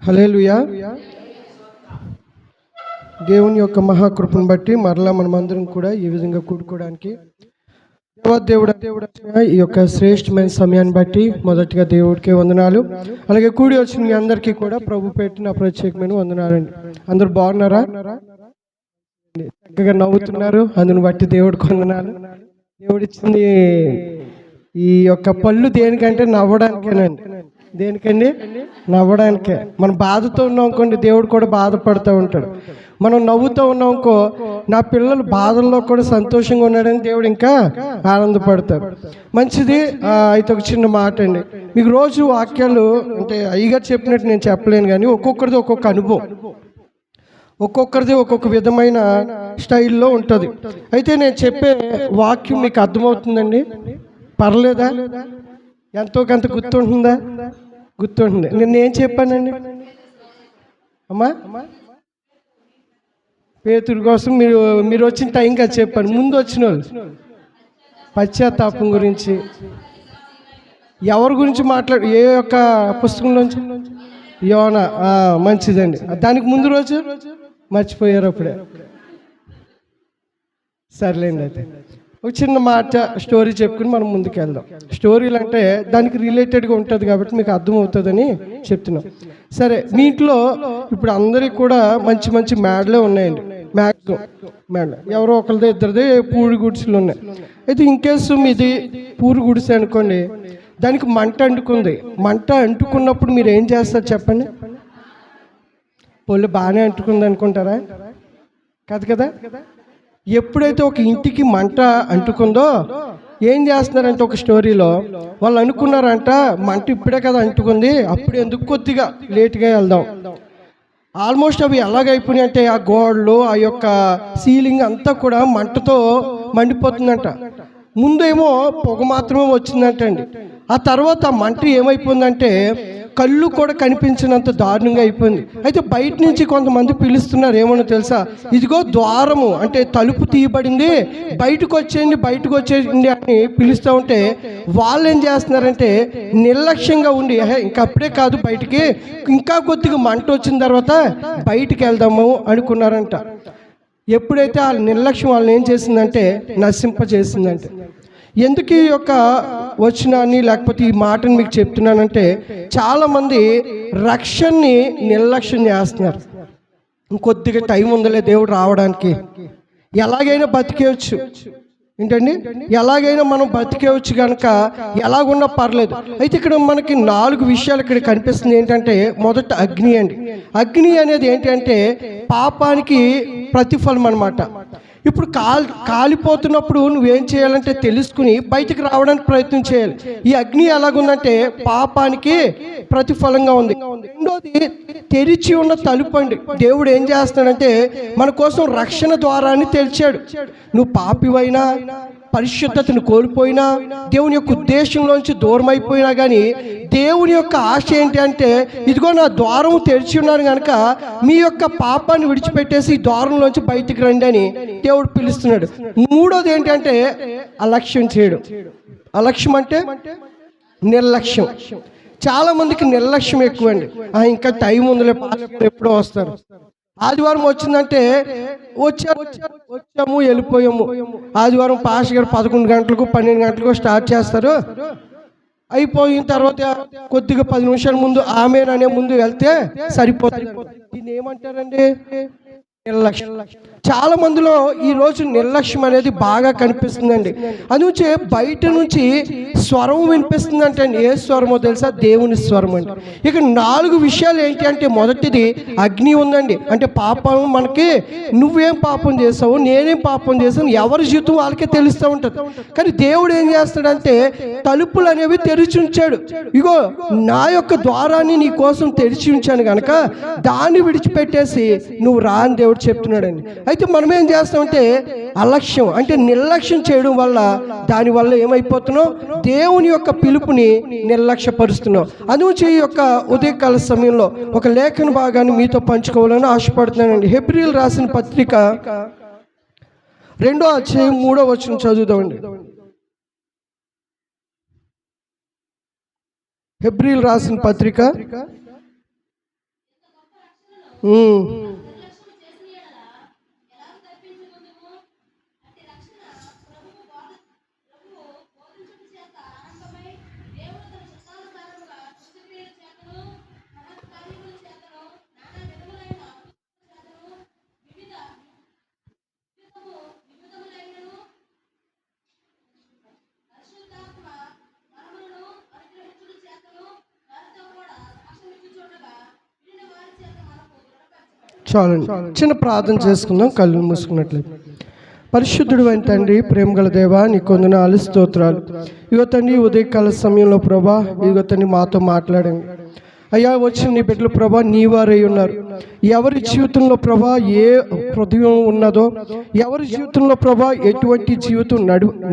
హల్లెలూయా. దేవుని యొక్క మహాకృపను బట్టి మరలా మనమందరం కూడా ఈ విధంగా కూడుకోవడానికి దేవుడు ఈ యొక్క శ్రేష్టమైన సమయాన్ని బట్టి మొదటిగా దేవుడికి వందనాలు. అలాగే కూడి వచ్చిన మీ అందరికీ కూడా ప్రభు పెట్టిన ప్రత్యేకమైన వందనాలండి. అందరూ బాగున్నారా? చక్కగా నవ్వుతున్నారు, అందుని బట్టి దేవుడికి వందనాలు. దేవుడిచ్చింది ఈ యొక్క పళ్ళు దేనికంటే నవ్వడానికేనండి. దేనికండి? నవ్వడానికే. మనం బాధతో ఉన్నాం అనుకోండి, దేవుడు కూడా బాధపడుతూ ఉంటాడు. మనం నవ్వుతూ ఉన్నాం అనుకో, నా పిల్లలు బాధల్లో కూడా సంతోషంగా ఉన్నాడని దేవుడు ఇంకా ఆనందపడతాడు. మంచిది. అయితే ఒక చిన్న మాట అండి, మీకు రోజు వాక్యాలు అంటే అయ్యగారు చెప్పినట్టు నేను చెప్పలేను, కానీ ఒక్కొక్కరిది ఒక్కొక్క అనుభవం, ఒక్కొక్కరిది ఒక్కొక్క విధమైన స్టైల్లో ఉంటుంది. అయితే నేను చెప్పే వాక్యం మీకు అర్థమవుతుందండి? పర్లేదా? ఎంతో కొంత గుర్తుంటుందా? గుర్తుంటుంది. నేనేం చెప్పానండి అమ్మా? పేతురు కోసం మీరు వచ్చిన టైం కదా చెప్పాను. ముందు వచ్చిన వాళ్ళు పశ్చాత్తాపం గురించి, ఎవరి గురించి ఏ యొక్క పుస్తకంలోంచి? యోనా. మంచిదండి. దానికి ముందు రోజు మర్చిపోయారు అప్పుడే. సర్లేండి. అయితే ఒక చిన్న మాట స్టోరీ చెప్పుకుని మనం ముందుకు వెళ్దాం. స్టోరీలు అంటే దానికి రిలేటెడ్గా ఉంటుంది కాబట్టి మీకు అర్థమవుతుందని చెప్తున్నాం. సరే, మీ ఇంట్లో ఇప్పుడు అందరికి కూడా మంచి మంచి మేడలే ఉన్నాయండి. మ్యాక్సిమం మేడలు ఎవరో ఒకరిదే ఇద్దరిదే పూరి గుడిసెలు ఉన్నాయి. అయితే ఇన్కేసు మీది పూరి గుడిసె అనుకోండి, దానికి మంట అంటుకుంది. మంట అంటుకున్నప్పుడు మీరు ఏం చేస్తారు చెప్పండి? పొల్లు బాగానే అంటుకుంది అనుకుంటారా? కాదు కదా. ఎప్పుడైతే ఒక ఇంటికి మంట అంటుకుందో ఏం చేస్తున్నారంటే, ఒక స్టోరీలో వాళ్ళు అనుకున్నారంట, మంట ఇప్పుడే కదా అంటుకుంది, అప్పుడు ఎందుకు కొద్దిగా లేట్గా వెళ్దాం. ఆల్మోస్ట్ అవి ఎలాగైపోయినాయి అంటే, ఆ గోడలు, ఆ యొక్క సీలింగ్ అంతా కూడా మంటతో మండిపోతుందంట. ముందేమో పొగ మాత్రమే వచ్చిందంటండి. ఆ తర్వాత మంట ఏమైపోయిందంటే కళ్ళు కూడా కనిపించినంత దారుణంగా అయిపోయింది. అయితే బయట నుంచి కొంతమంది పిలుస్తున్నారు, ఏమన్నా తెలుసా? ఇదిగో ద్వారము అంటే తలుపు తీయబడింది, బయటకు వచ్చేయండి అని పిలుస్తూ ఉంటే వాళ్ళు ఏం చేస్తున్నారంటే నిర్లక్ష్యంగా ఉండి, ఇంకా అప్పుడే కాదు, బయటికి ఇంకా కొద్దిగా మంట వచ్చిన తర్వాత బయటికి వెళ్దాము అనుకున్నారంట. ఎప్పుడైతే ఆ నిర్లక్ష్యం వాళ్ళని ఏం చేసిందంటే నశింపజేసిందంటే. ఎందుకు ఈ యొక్క వచనాన్ని లేకపోతే ఈ మాటను మీకు చెప్తున్నానంటే, చాలామంది రక్షణని నిర్లక్ష్యం చేస్తున్నారు. ఇంకొద్దిగా టైం ఉందలే దేవుడు రావడానికి, ఎలాగైనా బతికేయచ్చు. ఏంటండి? ఎలాగైనా మనం బతికేవచ్చు కనుక ఎలాగున్నా పర్లేదు. అయితే ఇక్కడ మనకి 4 విషయాలు ఇక్కడ కనిపిస్తుంది. ఏంటంటే, మొదట అగ్ని అండి. అగ్ని అనేది ఏంటంటే పాపానికి ప్రతిఫలం అన్నమాట. ఇప్పుడు కాలిపోతున్నప్పుడు నువ్వేం చేయాలంటే తెలుసుకుని బయటికి రావడానికి ప్రయత్నం చేయాలి. ఈ అగ్ని ఎలాగుందంటే పాపానికి ప్రతిఫలంగా ఉంది. రెండోది తెరిచి ఉన్న తలుపు అండి. దేవుడు ఏం చేస్తాడంటే మన కోసం రక్షణ ద్వారాన్ని తెరిచాడు. నువ్వు పాపివైనా, పరిశుద్ధతను కోల్పోయినా, దేవుని యొక్క ఉద్దేశంలోంచి దూరం అయిపోయినా కానీ దేవుని యొక్క ఆశ ఏంటి అంటే, ఇదిగో నా ద్వారం తెరిచి ఉన్నాను కనుక మీ యొక్క పాపాన్ని విడిచిపెట్టేసి ఈ ద్వారంలోంచి బయటికి రండి అని దేవుడు పిలుస్తున్నాడు. మూడోది ఏంటంటే అలక్ష్యం చేయడం. అలక్ష్యం అంటే నిర్లక్ష్యం. చాలా మందికి నిర్లక్ష్యం ఎక్కువండి. ఇంకా టైం ఉందిలే, ఎప్పుడో వస్తారు. ఆదివారం వచ్చిందంటే వచ్చాము వెళ్ళిపోయాము. ఆదివారం పాస్టర్ గారు 11 గంటలకు 12 గంటలకు స్టార్ట్ చేస్తారు. అయిపోయిన తర్వాత కొద్దిగా 10 నిమిషాల ముందు ఆమెన్ అనే ముందు వెళ్తే సరిపోతుంది. దీన్ని ఏమంటారండి? నిర్లక్ష్యం. చాలా మందిలో ఈరోజు నిర్లక్ష్యం అనేది బాగా కనిపిస్తుందండి. అందుచే బయట నుంచి స్వరం వినిపిస్తుందంటే అండి. ఏ స్వరమో తెలుసా? దేవుని స్వరం అండి. ఇక 4 విషయాలు ఏంటి అంటే, మొదటిది అగ్ని ఉందండి. అంటే పాపం మనకి, నువ్వేం పాపం చేసావు, నేనేం పాపం చేశాను, ఎవరి జీవితం వాళ్ళకే తెలుస్తూ ఉంటుంది. కానీ దేవుడు ఏం చేస్తాడంటే తలుపులు అనేవి తెరిచి ఉంచాడు. ఇగో నా యొక్క ద్వారాన్ని నీ కోసం తెరిచి ఉంచాను కనుక దాన్ని విడిచిపెట్టేసి నువ్వు రా అని దేవుడు చెప్తున్నాడండి. అయితే మనం ఏం చేస్తామంటే అలక్ష్యం అంటే నిర్లక్ష్యం చేయడం వల్ల దానివల్ల ఏమైపోతున్నాం? దేవుని యొక్క పిలుపుని నిర్లక్ష్యపరుస్తున్నాం. అందుకే ఈ యొక్క ఉదయకాల సమయంలో ఒక లేఖన భాగాన్ని మీతో పంచుకోవాలని ఆశపడుతున్నానండి. హెబ్రీయులు రాసిన పత్రిక 2వ అధ్యాయం 3వ వచనం చదువుదామండి. హెబ్రీయులు రాసిన పత్రిక ఉమ్. చాలండి, చిన్న ప్రార్థన చేసుకుందాం కళ్ళు మూసుకున్నట్లయితే. పరిశుద్ధుడు అయిన తండ్రి, ప్రేమగల దేవా, నీ కొందనాలు స్తోత్రాలు. ఇగో తండ్రి, ఉదయకాల సమయంలో ప్రభా ఇగో తండ్రి మాతో మాట్లాడండి అయ్యా. వచ్చిన నీ బిడ్డలు ప్రభా నీ వారై ఉన్నారు. ఎవరి జీవితంలో ప్రభా ఏ హృదయం ఉన్నదో, ఎవరి జీవితంలో ప్రభా ఎటువంటి జీవితం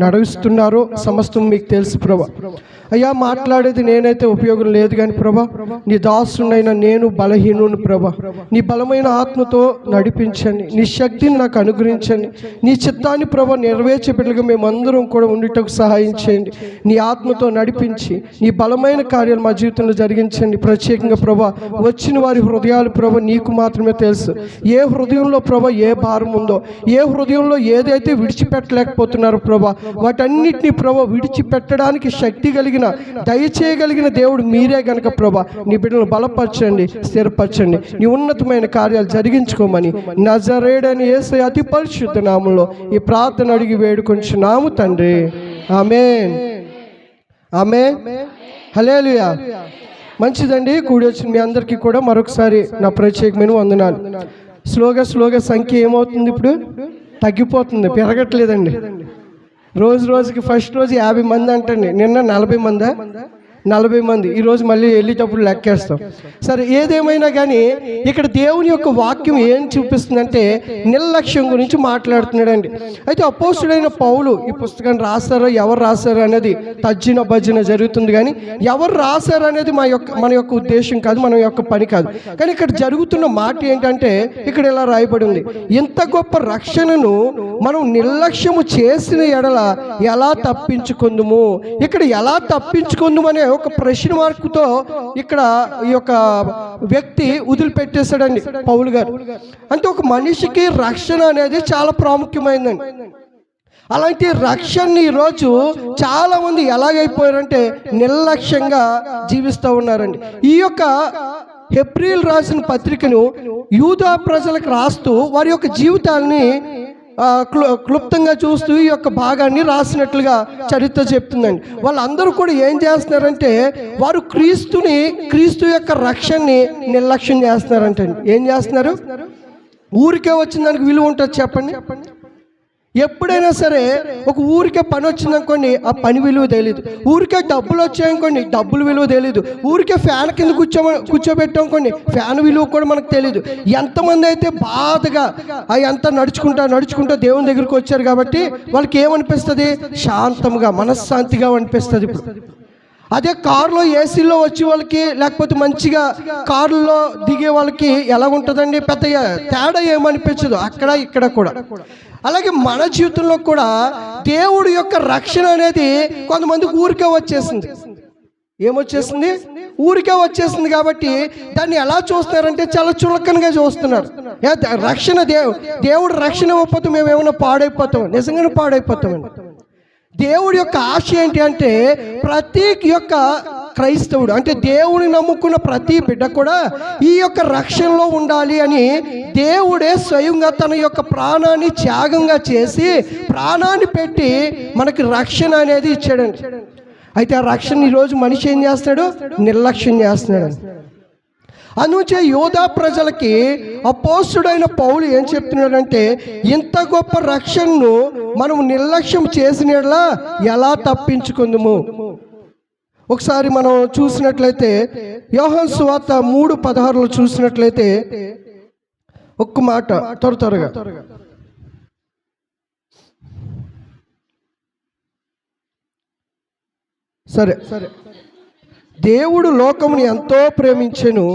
నడుస్తున్నారో సమస్తం మీకు తెలుసు ప్రభా. అయ్యా, మాట్లాడేది నేనైతే ఉపయోగం లేదు కానీ ప్రభా, నీ దాసునైనా నేను బలహీనుని ప్రభా. నీ బలమైన ఆత్మతో నడిపించండి, నీ శక్తిని నాకు అనుగ్రహించండి. నీ చిత్తాన్ని ప్రభా నెరవేర్చే బిడ్డలుగా మేమందరం కూడా ఉండుటకు సహాయం చేయండి. నీ ఆత్మతో నడిపించి నీ బలమైన కార్యాలు మా జీవితంలో జరిగించండి. ప్రత్యేకంగా ప్రభా వచ్చిన వారి హృదయాలు ప్రభా నీకు మాత్రమే తెలుసు. ఏ హృదయంలో ప్రభా ఏ భారం ఉందో, ఏ హృదయంలో ఏదైతే విడిచిపెట్టలేకపోతున్నారో ప్రభా, వాటన్నిటినీ ప్రభా విడిచిపెట్టడానికి శక్తి కలిగిన, దయచేయగలిగిన దేవుడు మీరే గనక ప్రభా నీ బిడ్డలను బలపరచండి, స్థిరపరచండి. నీ ఉన్నతమైన కార్యాలు జరిగించుకోమని నజరేయుడైన యేసయ్య అతి పరిశుద్ధ నామములో ఈ ప్రార్థన అడిగి వేడుకొంచున్నాము తండ్రి. ఆమేన్, ఆమేన్, హల్లెలూయా. మంచిదండి, కూడి వచ్చిన మీ అందరికీ కూడా మరొకసారి నా ప్రత్యేకమైన వందనాలు. స్లోగా సంఖ్య ఏమవుతుంది, ఇప్పుడు తగ్గిపోతుంది, పెరగట్లేదండి. రోజుకి ఫస్ట్ రోజు 50 మంది అంటండి, నిన్న 40 మందా, 40 మంది. ఈరోజు మళ్ళీ వెళ్ళేటప్పుడు లెక్కేస్తాం. సరే, ఏదేమైనా కానీ ఇక్కడ దేవుని యొక్క వాక్యం ఏం చూపిస్తుందంటే నిర్లక్ష్యం గురించి మాట్లాడుతున్నాడండి. అయితే అపోస్తుడైన పౌలు ఈ పుస్తకాన్ని రాస్తారో ఎవరు రాశారో అనేది తర్జన భజన జరుగుతుంది, కానీ ఎవరు రాశారు అనేది మన యొక్క ఉద్దేశం కాదు, మన యొక్క పని కాదు. కానీ ఇక్కడ జరుగుతున్న మాట ఏంటంటే ఇక్కడ ఇలా రాయబడి ఉంది, ఇంత గొప్ప రక్షణను మనం నిర్లక్ష్యము చేసిన ఎడల ఎలా తప్పించుకుందుము. ఇక్కడ ఎలా తప్పించుకుందుము అనే ఒక ప్రశ్న మార్కుతో ఇక్కడ ఈ యొక్క వ్యక్తి వదిలిపెట్టేశాడండి పౌలు గారు. అంటే ఒక మనిషికి రక్షణ అనేది చాలా ప్రాముఖ్యమైందండి. అలాంటి రక్షణని ఈరోజు చాలా మంది ఎలాగైపోయారంటే నిర్లక్ష్యంగా జీవిస్తూ ఉన్నారండి. ఈ యొక్క హెబ్రీయులు రాసిన పత్రికను యూదా ప్రజలకు రాస్తూ వారి యొక్క జీవితాలని క్లుప్తంగా చూస్తూ ఈ యొక్క భాగాన్ని రాసినట్లుగా చరిత్ర చెప్తుందండి. వాళ్ళందరూ కూడా ఏం చేస్తున్నారంటే వారు క్రీస్తు యొక్క రక్షణని నిర్లక్ష్యం చేస్తున్నారంటే. ఏం చేస్తున్నారు? ఊరికే వచ్చిన దానికి విలువ ఉంటుంది చెప్పండి. ఎప్పుడైనా సరే ఒక ఊరికే పని వచ్చిందనుకోండి, ఆ పని విలువ తెలియదు. ఊరికే డబ్బులు వచ్చాయనుకోండి, డబ్బులు విలువ తెలియదు. ఊరికే ఫ్యాన్ కింద కూర్చోబెట్టామనుకోండి, ఫ్యాన్ విలువ కూడా మనకు తెలియదు. ఎంతమంది అయితే బాధగా ఎంత నడుచుకుంటా దేవుని దగ్గరికి వచ్చారు కాబట్టి వాళ్ళకి ఏమనిపిస్తుంది? శాంతంగా, మనశ్శాంతిగా అనిపిస్తుంది. ఇప్పుడు అదే కారులో ఏసీలో వచ్చే వాళ్ళకి, లేకపోతే మంచిగా కారులో దిగే వాళ్ళకి ఎలా ఉంటుందండి? పెద్ద తేడా ఏమనిపించదు అక్కడ ఇక్కడ కూడా. అలాగే మన జీవితంలో కూడా దేవుడి యొక్క రక్షణ అనేది కొంతమందికి ఊరికే వచ్చేసింది. ఏమొచ్చేసింది? ఊరికే వచ్చేసింది. కాబట్టి దాన్ని ఎలా చూస్తున్నారంటే చాలా చులకనగా చూస్తున్నారు. రక్షణ దేవుడు రక్షణ ఇవ్వకపోతే మేము ఏమైనా పాడైపోతాం? నిజంగానే పాడైపోతామండి. దేవుడి యొక్క ఆశ ఏంటి అంటే ప్రతి యొక్క క్రైస్తవుడు, అంటే దేవుని నమ్ముకున్న ప్రతి బిడ్డ కూడా ఈ యొక్క రక్షణలో ఉండాలి అని దేవుడే స్వయంగా తన యొక్క ప్రాణాన్ని త్యాగంగా చేసి ప్రాణాన్ని పెట్టి మనకి రక్షణ అనేది ఇచ్చాడండి. అయితే ఆ రక్షణ ఈరోజు మనిషి ఏం చేస్తాడు? నిర్లక్ష్యం చేస్తున్నాడు. అందుచే యోధా ప్రజలకి అపోస్తుడైన పౌలు ఏం చెప్తున్నాడంటే ఇంత గొప్ప రక్షణను మనం నిర్లక్ష్యం చేసినట్లా ఎలా తప్పించుకుందుము. ఒకసారి మనం చూసినట్లయితే యోహాను సువార్త 3:16 చూసినట్లయితే ఒక్క మాట త్వరగా సరే. దేవుడు లోకముని ఎంతో ప్రేమించెను,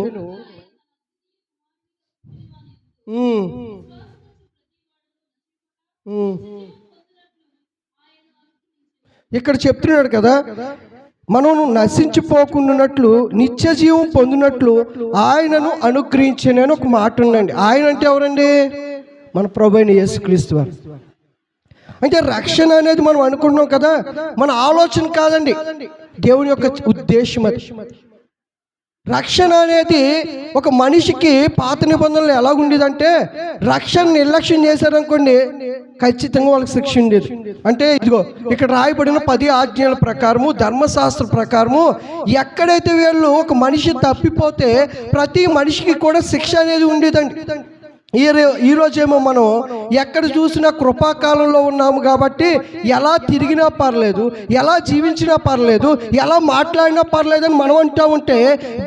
ఇక్కడ చెప్తున్నాడు కదా, మనం నశించిపోకుండానట్లు నిత్య జీవం పొందినట్లు ఆయనను అనుగ్రహించనని ఒక మాట ఉందండి. ఆయన అంటే ఎవరండి? మన ప్రభువైన యేసుక్రీస్తు వారు. అంటే రక్షణ అనేది మనం అనుకుంటున్నాం కదా, మన ఆలోచన కాదండి, దేవుని యొక్క ఉద్దేశం అది. రక్షణ అనేది ఒక మనిషికి పాత నిబంధనలు ఎలా ఉండేదంటే, రక్షణ నిర్లక్ష్యం చేశారనుకోండి ఖచ్చితంగా వాళ్ళకి శిక్ష ఉండేది. అంటే ఇదిగో ఇక్కడ రాయబడిన 10 ఆజ్ఞల ప్రకారము, ధర్మశాస్త్ర ప్రకారము ఎక్కడైతే వీళ్ళు ఒక మనిషి తప్పిపోతే ప్రతి మనిషికి కూడా శిక్ష అనేది ఉండేదండి. ఈరోజేమో మనం ఎక్కడ చూసినా కృపాకాలంలో ఉన్నాము కాబట్టి ఎలా తిరిగినా పర్లేదు, ఎలా జీవించినా పర్లేదు, ఎలా మాట్లాడినా పర్లేదు అని మనం అంటూ ఉంటే,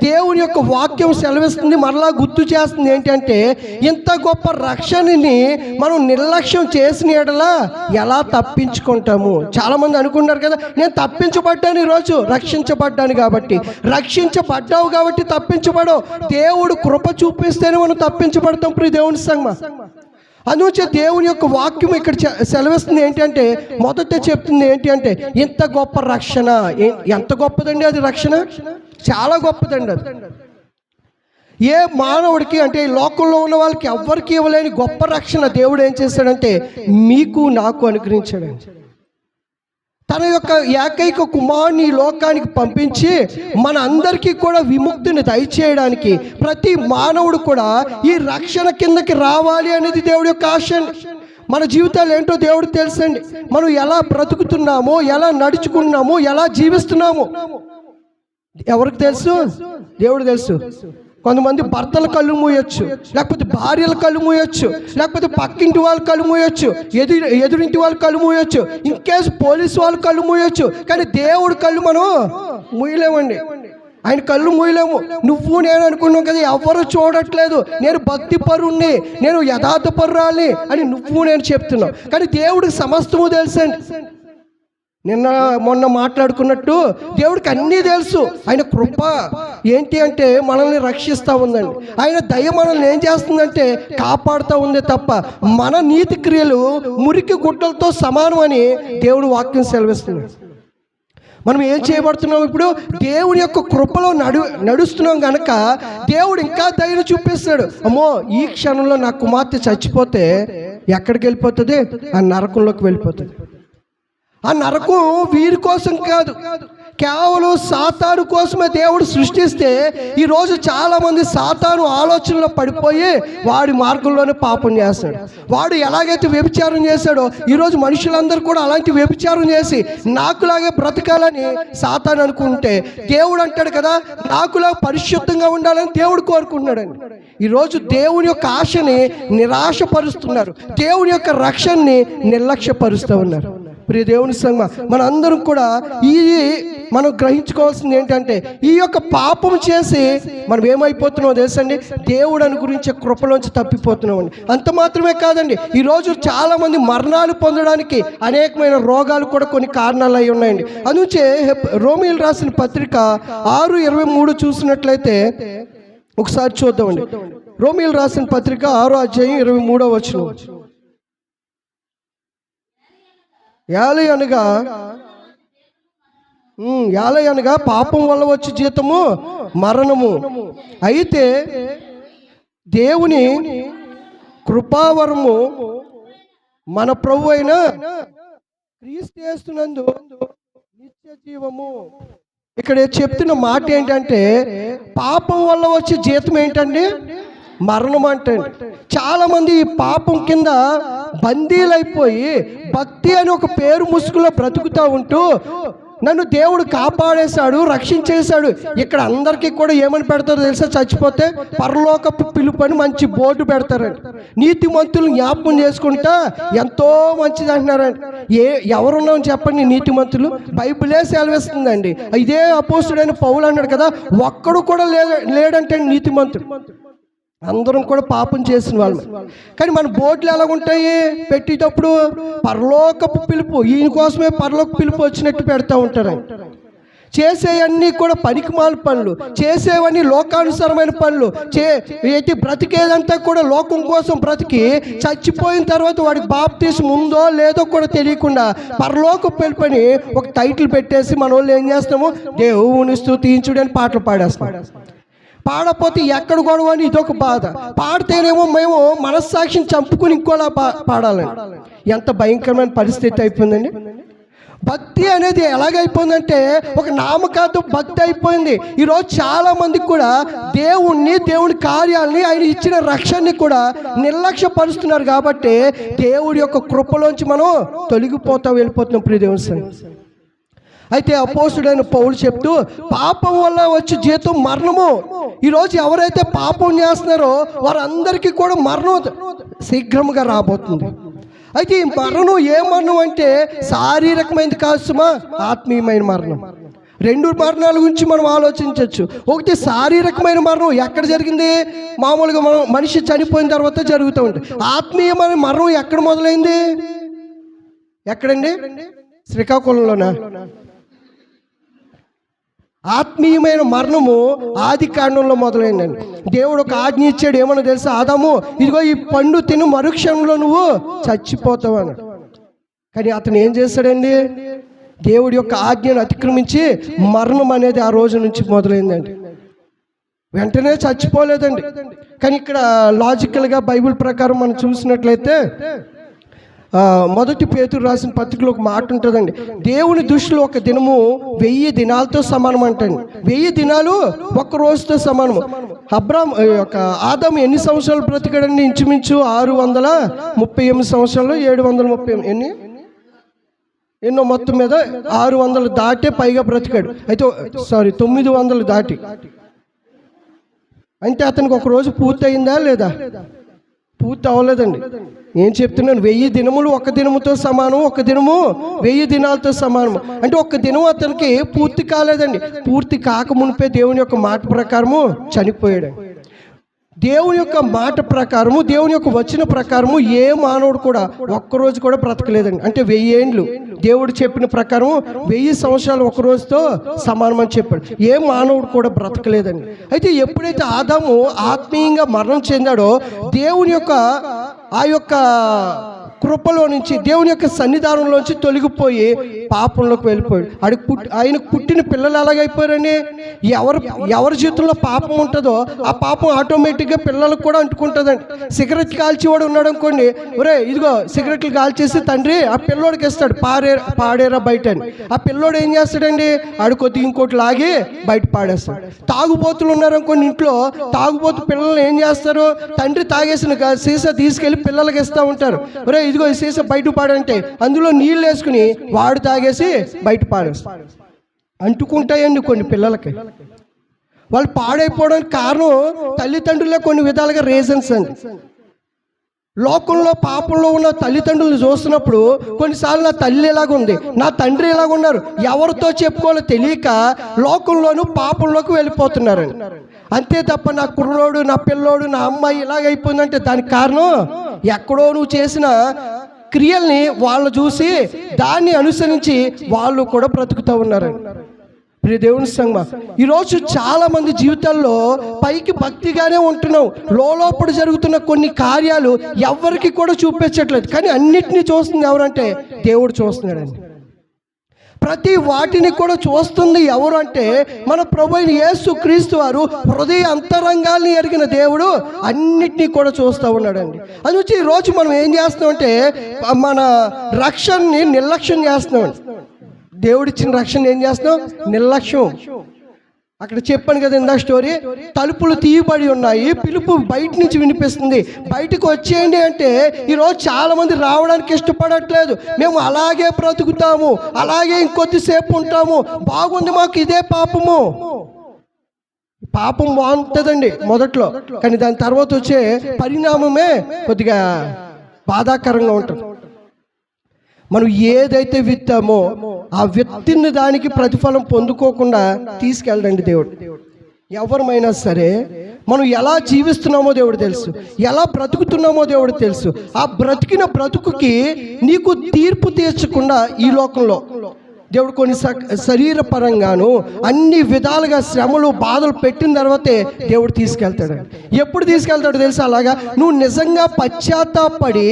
దేవుని యొక్క వాక్యం సెలవిస్తుంది, మరలా గుర్తు చేస్తుంది ఏంటంటే, ఇంత గొప్ప రక్షణని మనం నిర్లక్ష్యం చేసిన ఎడలా ఎలా తప్పించుకుంటాము. చాలామంది అనుకుంటారు కదా, నేను తప్పించబడ్డాను, ఈరోజు రక్షించబడ్డాను కాబట్టి. రక్షించబడ్డావు కాబట్టి తప్పించబడవు, దేవుడు కృప చూపిస్తేనే మనం తప్పించబడతాం. ప్రియ దేవుని సంగమా, అందుచే దేవుని యొక్క వాక్యం ఇక్కడ సెలవిస్తుంది ఏంటంటే, మొదట చెప్తుంది ఏంటి అంటే, ఇంత గొప్ప రక్షణ. ఎంత గొప్పదండి అది రక్షణ, చాలా గొప్పదండి అది. ఏ మానవుడికి అంటే ఈ లోకంలో ఉన్న వాళ్ళకి ఎవ్వరికి ఇవ్వలేని గొప్ప రక్షణ దేవుడు ఏం చేశాడంటే మీకు నాకు అనుగ్రహించాడు. తన యొక్క ఏకైక కుమారుని ఈ లోకానికి పంపించి మన అందరికీ కూడా విముక్తిని దయచేయడానికి, ప్రతి మానవుడు కూడా ఈ రక్షణ కిందకి రావాలి అనేది దేవుడి యొక్క ఆశ. మన జీవితాలు ఏంటో దేవుడికి తెలుసండి. మనం ఎలా బ్రతుకుతున్నామో, ఎలా నడుచుకున్నామో, ఎలా జీవిస్తున్నామో ఎవరికి తెలుసు? దేవుడు తెలుసు. కొంతమంది భర్తల కళ్ళు మూయొచ్చు, లేకపోతే భార్యల కళ్ళు మూయొచ్చు, లేకపోతే పక్కింటి వాళ్ళ కళ్ళు మూయొచ్చు, ఎదురింటి వాళ్ళ కళ్ళు మూయొచ్చు, ఇంకేసి పోలీసు వాళ్ళ కళ్ళు మూయొచ్చు. కానీ దేవుడి కళ్ళు మనం మూయలేమండి. ఆయన కళ్ళు మూయలేము. నువ్వు నేను అనుకున్నాం కదా, ఎవరు చూడట్లేదు, నేను భక్తి పరుణ్ణి, నేను యథార్థ పరురాలి అని నువ్వు నేను చెప్తున్నావు. కానీ దేవుడికి సమస్తము తెలుసండి. నిన్న మొన్న మాట్లాడుకున్నట్టు దేవుడికి అన్నీ తెలుసు. ఆయన కృప ఏంటి అంటే మనల్ని రక్షిస్తూ ఉందండి. ఆయన దయ మనల్ని ఏం చేస్తుందంటే కాపాడుతూ ఉంది తప్ప మన నీతి క్రియలు మురికి గుడ్డలతో సమానం అని దేవుడు వాక్యం సెలవిస్తుంది. మనం ఏం చేయబడుతున్నాం? ఇప్పుడు దేవుని యొక్క కృపలో నడుస్తున్నాం కనుక దేవుడు ఇంకా దయను చూపిస్తాడు. అమ్మో, ఈ క్షణంలో నా కుమార్తె చచ్చిపోతే ఎక్కడికి వెళ్ళిపోతుంది? ఆ నరకంలోకి వెళ్ళిపోతుంది. ఆ నరకం వీరి కోసం కాదు, కేవలం సాతాను కోసమే దేవుడు సృష్టిస్తే ఈరోజు చాలామంది సాతాను ఆలోచనలో పడిపోయి వాడి మార్గంలోనే పాపం చేస్తాడు. వాడు ఎలాగైతే వ్యభిచారం చేశాడో ఈరోజు మనుషులందరూ కూడా అలాంటి వ్యభిచారం చేసి నాకులాగే బ్రతకాలని సాతాను అనుకుంటే, దేవుడు అంటాడు కదా, నాకులా పరిశుద్ధంగా ఉండాలని దేవుడు కోరుకుంటున్నాడండి. ఈరోజు దేవుని యొక్క ఆశని నిరాశపరుస్తున్నారు, దేవుని యొక్క రక్షణని నిర్లక్ష్యపరుస్తూ ఉన్నారు. ప్రియ దేవుని సంగమా, మన అందరం కూడా మనం గ్రహించుకోవాల్సింది ఏంటంటే, ఈ యొక్క పాపం చేసి మనం ఏమైపోతున్నామో తెలుసండి, దేవుడు గురించి కృపలోంచి తప్పిపోతున్నామండి. అంత మాత్రమే కాదండి, ఈరోజు చాలామంది మరణాలు పొందడానికి అనేకమైన రోగాలు కూడా కొన్ని కారణాలు అయి ఉన్నాయండి. అందుచే రోమీయులు రాసిన పత్రిక 6:23 చూసినట్లయితే ఒకసారి చూద్దామండి. రోమీయులు రాసిన పత్రిక 6వ అధ్యాయం 23వ వచనం. యాలై అనగా పాపం వల్ల వచ్చే జీతము మరణము, అయితే దేవుని కృపావరము మన ప్రభు అయిన క్రీస్తు యేసునందు నిత్య జీవము. ఇక్కడ చెప్తున్న మాట ఏంటంటే, పాపం వల్ల వచ్చే జీతం ఏంటండి? మరణం అంటే. చాలామంది ఈ పాపం కింద బందీలైపోయి భక్తి అని ఒక పేరు ముసుగులో బ్రతుకుతూ ఉంటూ, నన్ను దేవుడు కాపాడేశాడు, రక్షించేశాడు. ఇక్కడ అందరికీ కూడా ఏమని పెడతారో తెలుసా? చచ్చిపోతే పరలోకపు పిలుపు అని మంచి బోర్డు పెడతారండి. నీతిమంతులు జ్ఞాపకం చేసుకుంటా ఎంతో మంచిది అంటున్నారండి. ఎవరున్నామని చెప్పండి నీతిమంతులు? బైబిలే సెలవిస్తుందండి. ఇదే అపోస్తుడైన పౌలు అన్నాడు కదా, ఒక్కడు కూడా లేడంటే నీతిమంతుడు. అందరం కూడా పాపం చేసిన వాళ్ళు. కానీ మన బోర్డులు ఎలాగుంటాయి పెట్టేటప్పుడు? పరలోకపు పిలుపు, ఈయన కోసమే పరలోక పిలుపు వచ్చినట్టు పెడతా ఉంటారు. చేసేవన్నీ కూడా పనికిమాల పనులు, చేసేవన్నీ లోకానుసారమైన పనులు, ఏంటి బ్రతికేదంతా కూడా లోకం కోసం బ్రతికి చచ్చిపోయిన తర్వాత వాడికి బాప్తీసం ఉందో లేదో కూడా తెలియకుండా పరలోకం వెళ్ళిపోయి ఒక టైటిల్ పెట్టేసి మన వాళ్ళు ఏం చేస్తాము, దేవుని స్తుతించుడు అని పాటలు పాడేస్తాం. పాడపోతే ఎక్కడ గొడవ అని ఇదొక బాధ. పాడితేనేమో మేము మనస్సాక్షిని చంపుకుని ఇంకోలా పాడాలని. ఎంత భయంకరమైన పరిస్థితి అయిపోయిందండి. భక్తి అనేది ఎలాగైపోయిందంటే ఒక నామకార్థం భక్తి అయిపోయింది. ఈరోజు చాలా మందికి కూడా దేవుని కార్యాలని, ఆయన ఇచ్చిన రక్షణని కూడా నిర్లక్ష్యపరుస్తున్నారు. కాబట్టి దేవుడి యొక్క కృపలోంచి మనం వెళ్ళిపోతున్నాం ప్రియ దేవుని సన్నిధికి. అయితే అపోస్తుడైన పౌలు చెప్తూ, పాపం వల్ల వచ్చే జీతం మరణము. ఈరోజు ఎవరైతే పాపం చేస్తున్నారో వారందరికీ కూడా మరణం శీఘ్రంగా రాబోతుంది. అయితే ఈ మరణం ఏ మరణం అంటే శారీరకమైనది కాదు సుమా, ఆత్మీయమైన మరణం. రెండు మరణాల గురించి మనం ఆలోచించవచ్చు. ఒకటి శారీరకమైన మరణం ఎక్కడ జరిగింది, మామూలుగా మనం మనిషి చనిపోయిన తర్వాత జరుగుతూ ఉంటుంది. ఆత్మీయమైన మరణం ఎక్కడ మొదలైంది, ఎక్కడండి? శ్రీకాకుళంలోనా? ఆత్మీయమైన మరణము ఆది కాండంలో మొదలైందండి. దేవుడు ఒక ఆజ్ఞ ఇచ్చాడు. ఏమన్నా తెలుసా? ఆదాము, ఇదిగో ఈ పండు తిను, మరుక్షణంలో నువ్వు చచ్చిపోతావు అని. కానీ అతను ఏం చేశాడండి? దేవుడి యొక్క ఆజ్ఞను అతిక్రమించి మరణం అనేది ఆ రోజు నుంచి మొదలైందండి. వెంటనే చచ్చిపోలేదండి. కానీ ఇక్కడ లాజికల్గా బైబిల్ ప్రకారం మనం చూసినట్లయితే మొదటి పేతురు రాసిన పత్రికలో ఒక మాట ఉంటుందండి. దేవుని దృష్టిలో ఒక దినము 1000 దినాలతో సమానం అంటండి. 1000 దినాలు ఒక్క రోజుతో సమానము. ఆదాము ఎన్ని సంవత్సరాలు బ్రతికాడండి? ఇంచుమించు 638 సంవత్సరాలు, 730 ఎన్నో మొత్తం మీద 600 దాటే పైగా బ్రతికాడు. అయితే 900 దాటి. అంటే అతనికి ఒక రోజు పూర్తి అయిందా లేదా? పూర్తి అవ్వలేదండి. నేను చెప్తున్నాను, 1000 దినములు ఒక దినముతో సమానం, ఒక దినము 1000 దినాలతో సమానము. అంటే ఒక్క దినం అతనికి పూర్తి కాలేదండి. పూర్తి కాక మునిపే దేవుని యొక్క మాట ప్రకారము చనిపోయాడు. దేవుని యొక్క మాట ప్రకారము, దేవుని యొక్క వచన ప్రకారము ఏ మానవుడు కూడా ఒక్కరోజు కూడా బ్రతకలేదండి. అంటే 1000 ఏండ్లు దేవుడు చెప్పిన ప్రకారం 1000 సంవత్సరాలు ఒక రోజుతో సమానం అని చెప్పాడు. ఏ మానవుడు కూడా బ్రతకలేదండి. అయితే ఎప్పుడైతే ఆదాము ఆత్మీయంగా మరణం చెందాడో, దేవుని యొక్క ఆ యొక్క కృపలో నుంచి, దేవుని యొక్క సన్నిధానంలోంచి తొలగిపోయి పాపంలోకి వెళ్ళిపోయాడు. ఆయనకు పుట్టిన పిల్లలు ఎలాగైపోయారని, ఎవరి జీవితంలో పాపం ఉంటుందో ఆ పాపం ఆటోమేటిక్గా పిల్లలకు కూడా అంటుకుంటుందండి. సిగరెట్ కాల్చేవాడు ఉన్నాడు అనుకోండి, ఒరే ఇదిగో సిగరెట్లు కాల్చేసి తండ్రి ఆ పిల్లోడికి ఇస్తాడు, పాడేరా బయట అని. ఆ పిల్లోడు ఏం చేస్తాడండి? కొద్దిగా ఇంకోటి లాగి బయట పాడేస్తాడు. తాగుబోతులు ఉన్నారనుకోండి ఇంట్లో, తాగుబోతు పిల్లల్ని ఏం చేస్తారు? తండ్రి తాగేసిన సీసా తీసుకెళ్ళి పిల్లలకి ఇస్తూ ఉంటారు. ఒరే ఇదిగో ఈ సీసా బయట పాడంటే అందులో నీళ్ళు వేసుకుని వాడు తాగేసి బయట పాడేస్తాడు. అంటుకుంటాయండి కొన్ని పిల్లలకి. వాళ్ళు పాడైపోవడానికి కారణం తల్లిదండ్రులే కొన్ని విధాలుగా రీజన్స్ అండి. లోకంలో పాపంలో ఉన్న తల్లిదండ్రులను చూస్తున్నప్పుడు కొన్నిసార్లు నా తల్లి ఎలాగుంది, నా తండ్రి ఎలాగున్నారు, ఎవరితో చెప్పుకోవాలో తెలియక లోకంలోనూ పాపంలోకి వెళ్ళిపోతున్నారండి. అంతే తప్ప నా కుర్రోడు, నా పిల్లోడు, నా అమ్మాయి ఇలాగైపోయిందంటే దానికి కారణం ఎక్కడో నువ్వు చేసిన క్రియల్ని వాళ్ళు చూసి దాన్ని అనుసరించి వాళ్ళు కూడా బ్రతుకుతూ ఉన్నారండి. ప్రియ దేవుని సంగమా, ఈరోజు చాలా మంది జీవితాల్లో పైకి భక్తిగానే ఉంటున్నాం, లోపల జరుగుతున్న కొన్ని కార్యాలు ఎవరికి కూడా చూపించట్లేదు. కానీ అన్నిటినీ చూస్తుంది ఎవరంటే దేవుడు చూస్తున్నాడండి. ప్రతి వాటిని కూడా చూస్తుంది ఎవరు అంటే మన ప్రభువైన యేసు క్రీస్తు వారు. హృదయ అంతరంగాల్ని ఎరిగిన దేవుడు అన్నిటినీ కూడా చూస్తూ ఉన్నాడండి. అది వచ్చి ఈరోజు మనం ఏం చేస్తున్నామంటే మన రక్షణని నిర్లక్ష్యం చేస్తున్నామండి. దేవుడిచ్చిన రక్షణ ఏం చేస్తున్నాం? నిర్లక్ష్యం. అక్కడ చెప్పాను కదా ఇందా స్టోరీ, తలుపులు తీయబడి ఉన్నాయి, పిలుపు బయట నుంచి వినిపిస్తుంది, బయటకు వచ్చేయండి అంటే ఈరోజు చాలామంది రావడానికి ఇష్టపడట్లేదు. మేము అలాగే బ్రతుకుతాము, అలాగే ఇంకొద్దిసేపు ఉంటాము, బాగుంది మాకు ఇదే పాపము. పాపం బాగుంటుందండి మొదట్లో, కానీ దాని తర్వాత వచ్చే పరిణామమే కొద్దిగా బాధాకరంగా ఉంటుంది. మనం ఏదైతే విత్తామో ఆ విత్తిన దానికి ప్రతిఫలం పొందుకోకుండా తీసుకెళ్ళండి దేవుడు. ఎవరమైనా సరే మనం ఎలా జీవిస్తున్నామో దేవుడు తెలుసు, ఎలా బ్రతుకుతున్నామో దేవుడు తెలుసు. ఆ బ్రతికిన బ్రతుకుకి నీకు తీర్పు తీర్చకుండా ఈ లోకంలో దేవుడు కొన్ని శరీరపరంగాను అన్ని విధాలుగా శ్రమలు బాధలు పెట్టిన తర్వాతే దేవుడు తీసుకెళ్తాడు. ఎప్పుడు తీసుకెళ్తాడు తెలుసా? అలాగా నువ్వు నిజంగా పశ్చాత్తాపడి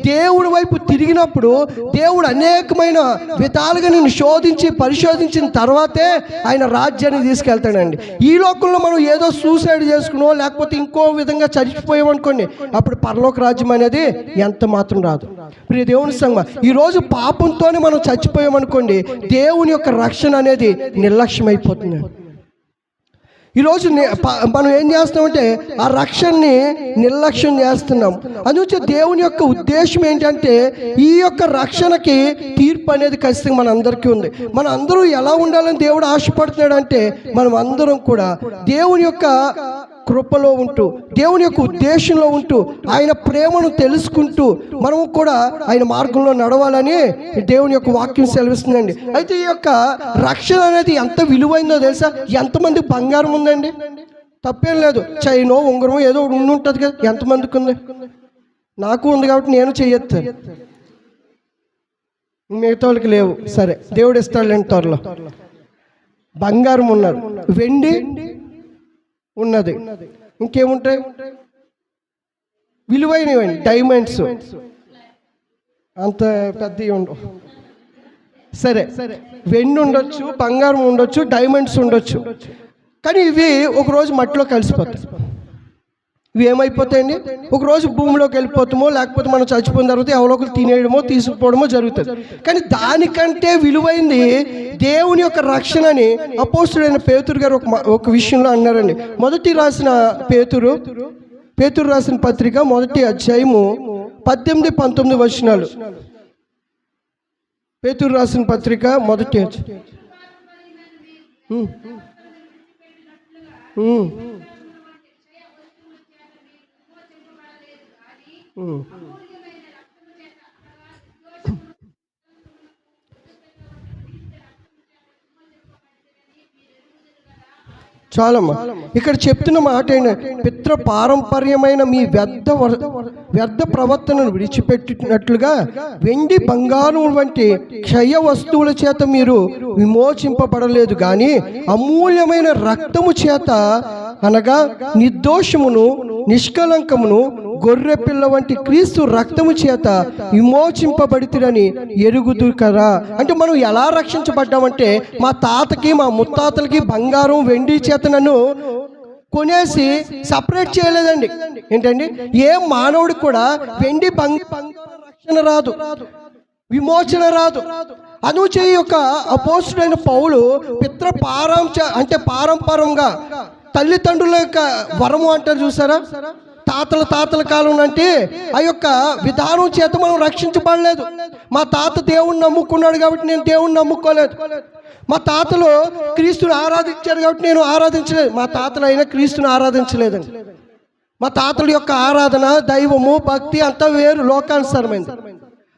దేవుడి వైపు తిరిగినప్పుడు దేవుడు అనేకమైన విధాలుగా నిన్ను శోధించి పరిశోధించిన తర్వాతే ఆయన రాజ్యాన్ని తీసుకెళ్తాడండి. ఈ లోకంలో మనం ఏదో సూసైడ్ చేసుకునో లేకపోతే ఇంకో విధంగా చచ్చిపోయామనుకోండి, అప్పుడు పరలోక రాజ్యం అనేది ఎంత మాత్రం రాదు. ప్రియ దేవుని సంగమా, ఈరోజు పాపంతోనే మనం చచ్చిపోయామనుకోండి, దేవుని యొక్క రక్షణ అనేది నిర్లక్ష్యం అయిపోతుంది. ఈరోజు మనం ఏం చేస్తామంటే ఆ రక్షణని నిర్లక్ష్యం చేస్తున్నాం. అందుకే దేవుని యొక్క ఉద్దేశం ఏంటంటే ఈ యొక్క రక్షణకి తీర్పు అనేది ఖచ్చితంగా మన అందరికీ ఉంది. మన అందరూ ఎలా ఉండాలని దేవుడు ఆశపడుతున్నాడు అంటే మనం అందరం కూడా దేవుని యొక్క కృపలో ఉంటూ దేవుని యొక్క ఉద్దేశంలో ఉంటూ ఆయన ప్రేమను తెలుసుకుంటూ మనము కూడా ఆయన మార్గంలో నడవాలని దేవుని యొక్క వాక్యం సెలవిస్తుందండి. అయితే ఈ యొక్క రక్షణ అనేది ఎంత విలువైందో తెలుసా? ఎంతమంది బంగారం ఉందండి? తప్పేం లేదు, చైనో ఉంగరమో ఏదో ఉండి ఉంటుంది కదా. ఎంతమందికి ఉంది? నాకు ఉంది కాబట్టి నేను చెయ్యొత్తాను, మిగతా వాళ్ళకి లేవు. సరే, దేవుడు ఇస్తాడులేండి త్వరలో. బంగారం ఉన్నది, వెండి ఉన్నది, ఇంకేముంటాయి? విలువైనవి డైమండ్స్, అంత పెద్దవి ఉండవు. సరే, వెండి ఉండొచ్చు, బంగారం ఉండొచ్చు, డైమండ్స్ ఉండొచ్చు, కానీ ఇవి ఒకరోజు మట్టిలో కలిసిపోతాయి. ఇవి ఏమైపోతాయండి? ఒకరోజు భూమిలోకి వెళ్ళిపోతామో లేకపోతే మనం చచ్చిపోయిన తర్వాత ఎవరో ఒకరు తినేయడమో తీసుకుపోవడమో జరుగుతుంది. కానీ దానికంటే విలువైంది దేవుని యొక్క రక్షణని అపోస్తుడైన పేతురు గారు ఒక విషయంలో అన్నారండి. పేతురు రాసిన పత్రిక 1వ అధ్యాయము 18-19 వచనాలు. పేతురు రాసిన పత్రిక 1వ చాలమ్మా. ఇక్కడ చెప్తున్న మాట ఏంటంటే పితృ పారంపర్యమైన మీ వ్యర్థ ప్రవర్తనను విడిచిపెట్టినట్లుగా వెండి బంగారం వంటి క్షయ వస్తువుల చేత మీరు విమోచింపబడలేదు, కానీ అమూల్యమైన రక్తము చేత, అనగా నిర్దోషమును నిష్కలంకమును గొర్రె పిల్ల వంటి క్రీస్తు రక్తము చేత విమోచింపబడితిరని ఎరుగుదురు కదా. అంటే మనం ఎలా రక్షించబడ్డామంటే మా తాతకి మా ముత్తాతలకి బంగారం వెండి చేత నన్ను కొనేసి సపరేట్ చేయలేదండి. ఏంటండి, ఏ మానవుడికి కూడా వెండి బంగారం రక్షణ రాదు, విమోచన రాదు. అనుచే యొక్క అపోస్తుడైన పౌలు పారంపరంగా తల్లిదండ్రుల యొక్క వరము అంటారు చూసారా, తాతల కాలం అంటే ఆ యొక్క విధానం చేత మనం రక్షించబడలేదు. మా తాత దేవుణ్ణి నమ్ముకున్నాడు కాబట్టి నేను దేవుణ్ణి నమ్ముకోలేదు. మా తాతలు క్రీస్తుని ఆరాధించారు కాబట్టి నేను ఆరాధించలేదు. మా తాతలు అయినా క్రీస్తుని ఆరాధించలేదండి. మా తాతల యొక్క ఆరాధన, దైవము, భక్తి అంతా వేరు, లోకానుసారమైంది.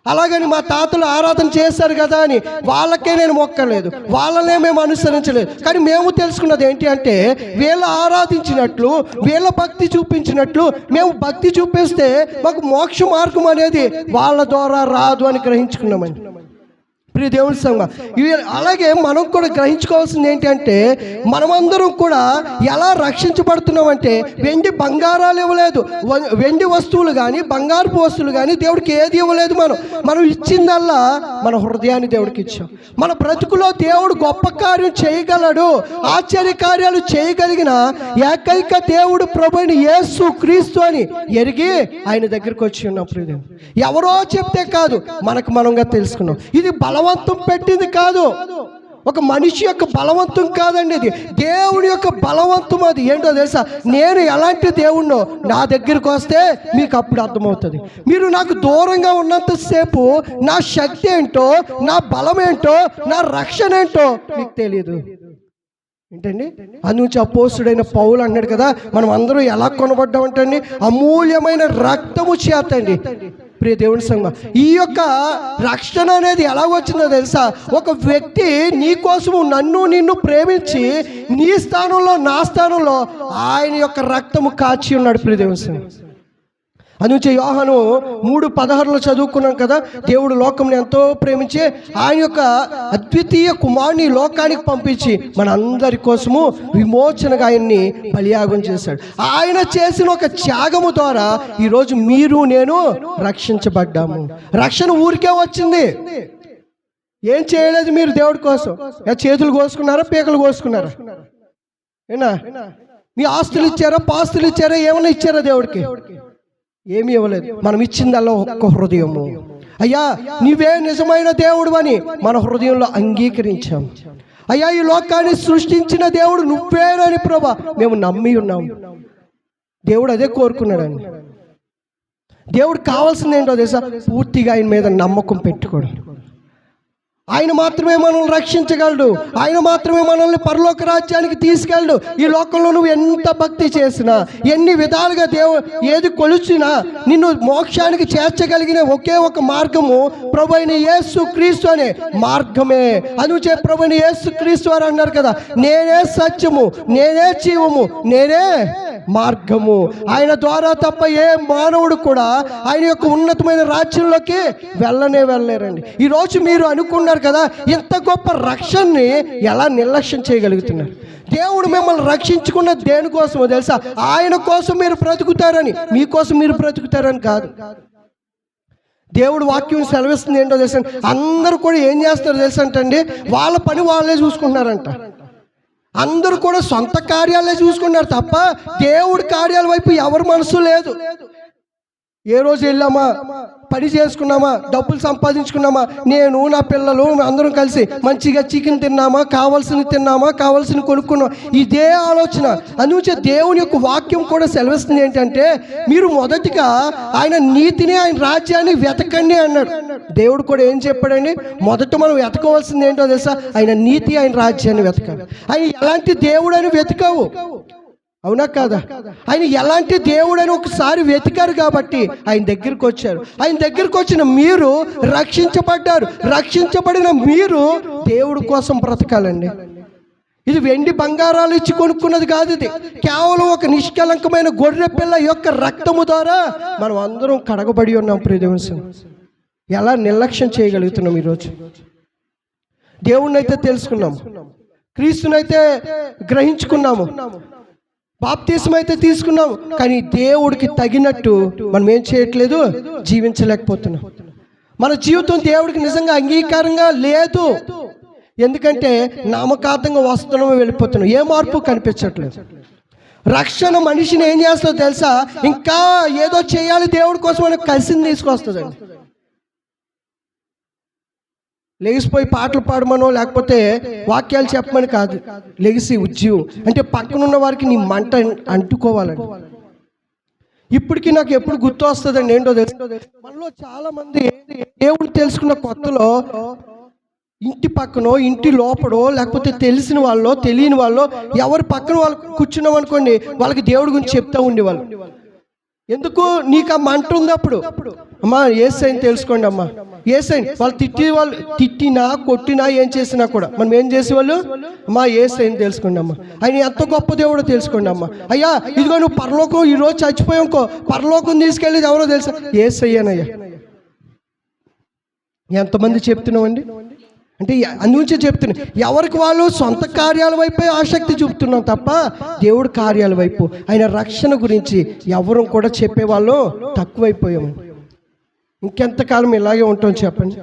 అలాగని మా తాతలు ఆరాధన చేశారు కదా అని వాళ్ళకే నేను మొక్కలేదు, వాళ్ళనే మేము అనుసరించలేదు. కానీ మేము తెలుసుకున్నది ఏంటి అంటే వీళ్ళ ఆరాధించినట్లు, వీళ్ళ భక్తి చూపించినట్లు మేము భక్తి చూపిస్తే మాకు మోక్ష మార్గం అనేది వాళ్ళ ద్వారా రాదు అని గ్రహించుకున్నామని. ప్రియ దేవుని సంఘం, ఇవి అలాగే మనం కూడా గ్రహించుకోవాల్సింది ఏంటంటే మనమందరం కూడా ఎలా రక్షించబడుతున్నామంటే వెండి బంగారాలు ఇవ్వలేదు, వెండి వస్తువులు కానీ బంగారపు వస్తువులు కానీ దేవుడికి ఏది ఇవ్వలేదు. మనం ఇచ్చిందల్లా మన హృదయాన్ని దేవుడికి ఇచ్చాం. మన బ్రతుకులో దేవుడు గొప్ప కార్యం చేయగలడు, ఆశ్చర్య కార్యాలు చేయగలిగిన ఏకైక దేవుడు ప్రభువైన యేసు క్రీస్తు అని ఎరిగి ఆయన దగ్గరికి వచ్చి ఉన్నాం. ప్రియ ఎవరో చెప్తే కాదు, మనకు మనంగా తెలుసుకున్నాం. ఇది బలవంతం పెట్టింది కాదు, ఒక మనిషి యొక్క బలవంతం కాదండి, ఇది దేవుడి యొక్క బలవంతం. అది ఏంటో తెలుసా? నేను ఎలాంటి దేవుణ్ణో నా దగ్గరికి వస్తే మీకు అప్పుడు అర్థమవుతుంది. మీరు నాకు దూరంగా ఉన్నంతసేపు నా శక్తి ఏంటో, నా బలం ఏంటో, నా రక్షణ ఏంటో మీకు తెలియదు. ఏంటండి, అందునుంచి అపోస్తుడైన పౌలు అన్నాడు కదా, మనం అందరం ఎలా కొనబడ్డామంటండి, అమూల్యమైన రక్తము చేతండి. ప్రియ దేవుని సంఘం, ఈ యొక్క రక్షణ అనేది ఎలా వచ్చిందో తెలుసా? ఒక వ్యక్తి నీ కోసము నిన్ను ప్రేమించి నీ స్థానంలో నా స్థానంలో ఆయన యొక్క రక్తము కాచి ఉన్నాడు. ప్రియ దేవుని సంఘం, అందుచే యోహాను 3:16 చదువుకున్నాం కదా, దేవుడు లోకంని ఎంతో ప్రేమించి ఆయన యొక్క అద్వితీయ కుమారుని లోకానికి పంపించి మన అందరి కోసము విమోచనగా ఆయన్ని బలియాగం చేశాడు. ఆయన చేసిన ఒక త్యాగము ద్వారా ఈరోజు మీరు నేను రక్షించబడ్డాము. రక్షణ ఊరికే వచ్చింది, ఏం చేయలేదు మీరు దేవుడి కోసం. చేతులు కోసుకున్నారా, పీకలు కోసుకున్నారా? ఏనా మీ ఆస్తులు ఇచ్చారా, పాస్తులు ఇచ్చారా, ఏమైనా ఇచ్చారా దేవుడికి? ఏమీ ఇవ్వలేదు. మనం ఇచ్చిందల్లా ఒక్క హృదయము. అయ్యా నీవే నిజమైన దేవుడు అని మన హృదయంలో అంగీకరించాం. అయ్యా ఈ లోకాన్ని సృష్టించిన దేవుడు నువ్వేనని ప్రభా మేము నమ్మి ఉన్నాం. దేవుడు అదే కోరుకున్నాడండి. దేవుడు కావాల్సింది ఏంటో తెలుసా? పూర్తిగా ఆయన మీద నమ్మకం పెట్టుకోవడం. ఆయన మాత్రమే మనల్ని రక్షించగలడు, ఆయన మాత్రమే మనల్ని పరలోక రాజ్యానికి తీసుకెళ్ళడు. ఈ లోకంలో నువ్వు ఎంత భక్తి చేసినా, ఎన్ని విధాలుగా ఏది కొలిచినా నిన్ను మోక్షానికి చేర్చగలిగిన ఒకే ఒక మార్గము ప్రభు అయిన యేసు క్రీస్తు అనే మార్గమే. అందుచే ప్రభు అయిన యేసు క్రీస్తు వారు అన్నారు కదా, నేనే సత్యము, నేనే జీవము, నేనే మార్గము. ఆయన ద్వారా తప్ప ఏ మానవుడు కూడా ఆయన యొక్క ఉన్నతమైన రాజ్యంలోకి వెళ్ళలేరండి. ఈరోజు మీరు అనుకున్నారు కదా, ఇంత గొప్ప రక్షణని ఎలా నిర్లక్ష్యం చేయగలుగుతున్నారు? దేవుడు మిమ్మల్ని రక్షించుకున్న దేనికోసమో తెలుసా? ఆయన కోసం మీరు బ్రతుకుతారని, మీకోసం మీరు బ్రతుకుతారని కాదు. దేవుడు వాక్యం సెలవిస్తుంది ఏంటో తెలుసా? అందరూ కూడా ఏం చేస్తారో తెలుసా అంటండి, వాళ్ళ పని వాళ్ళే చూసుకుంటున్నారంట. అందరూ కూడా సొంత కార్యాలే చూసుకున్నారు తప్ప దేవుడి కార్యాల వైపు ఎవరి మనసు లేదు. ఏ రోజు వెళ్ళామా, పని చేసుకున్నామా, డబ్బులు సంపాదించుకున్నామా, నేను నా పిల్లలు అందరం కలిసి మంచిగా చికెన్ తిన్నామా, కావాల్సిన కొనుక్కున్నామా, ఇదే ఆలోచన. అందుచే దేవుని యొక్క వాక్యం కూడా సెలవిస్తుంది ఏంటంటే, మీరు మొదటిగా ఆయన నీతిని, ఆయన రాజ్యాన్ని వెతకండి అన్నాడు. దేవుడు కూడా ఏం చెప్పాడండి? మొదట మనం వెతకవలసింది ఏంటో తెలుసా? ఆయన నీతి, ఆయన రాజ్యాన్ని వెతకాలి. ఆయన ఎలాంటి దేవుడు అని వెతికావు, అవునా కాదా? ఆయన ఎలాంటి దేవుడని ఒకసారి వెతికారు కాబట్టి ఆయన దగ్గరికి వచ్చారు. ఆయన దగ్గరికి వచ్చిన మీరు రక్షించబడ్డారు. రక్షించబడిన మీరు దేవుడి కోసం బ్రతకాలండి. ఇది వెండి బంగారాలు ఇచ్చి కొనుక్కున్నది కాదు. ఇది కేవలం ఒక నిష్కలంకమైన గొర్రె పిల్ల యొక్క రక్తము ద్వారా మనం అందరం కడగబడి ఉన్నాం. ప్రియదేవుని ఎలా నిర్లక్ష్యం చేయగలుగుతున్నాం? ఈరోజు దేవుణ్ణి అయితే తెలుసుకున్నాము, క్రీస్తునైతే గ్రహించుకున్నాము, బాప్తిస్మం అయితే తీసుకున్నాము, కానీ దేవుడికి తగినట్టు మనం ఏం చేయట్లేదు, జీవించలేకపోతున్నాం. మన జీవితం దేవుడికి నిజంగా అంగీకారంగా లేదు. ఎందుకంటే నామకార్థంగా వస్తున్నాము, వెళ్ళిపోతున్నాం, ఏ మార్పు కనిపించట్లేదు. రక్షణ మనిషిని ఏం చేస్తుందో తెలుసా? ఇంకా ఏదో చేయాలి దేవుడి కోసం అని కలిసిని తీసుకొస్తుందండి. లెగిసిపోయి పాటలు పాడమనో లేకపోతే వాక్యాలు చెప్పమని కాదు. లెగిసి ఉద్యోగం అంటే పక్కనున్న వారికి నీ మంట అంటుకోవాలండి. ఇప్పటికీ నాకు ఎప్పుడు గుర్తు వస్తుందండి ఏంటో తెలుసు, మనలో చాలా మంది దేవుడు తెలుసుకున్న కొత్తలో ఇంటి పక్కనో, ఇంటి లోపడో, లేకపోతే తెలిసిన వాళ్ళో, తెలియని వాళ్ళో ఎవరి పక్కన వాళ్ళు కూర్చున్నాం అనుకోండి, వాళ్ళకి దేవుడి గురించి చెప్తా ఉండేవాళ్ళు. ఎందుకు? నీకు ఆ మంట ఉంది. అప్పుడు అమ్మా యేసయ్యని తెలుసుకోండి, అమ్మా యేసయ్యని. వాళ్ళు తిట్టినా కొట్టినా ఏం చేసినా కూడా మనం ఏం చేసేవాళ్ళు? అమ్మా యేసయ్యని తెలుసుకోండి అమ్మా, ఆయన ఎంత గొప్ప దేవుడో తెలుసుకోండి అమ్మా. అయ్యా ఇదిగో నువ్వు పరలోకం ఈరోజు చచ్చిపోయావుకో, పరలోకం తీసుకెళ్ళేది ఎవరో తెలుసా? యేసయ్యనయ్యా. ఎంతమంది చెప్తున్నామండి? అంటే అందుకే చెప్తున్నా, ఎవరికి వాళ్ళు సొంత కార్యాల వైపే ఆసక్తి చూపుతున్నాం తప్ప దేవుడి కార్యాల వైపు, ఆయన రక్షణ గురించి ఎవరు కూడా చెప్పేవాళ్ళు తక్కువైపోయాము. ఇంకెంతకాలం ఇలాగే ఉంటాం చెప్పండి?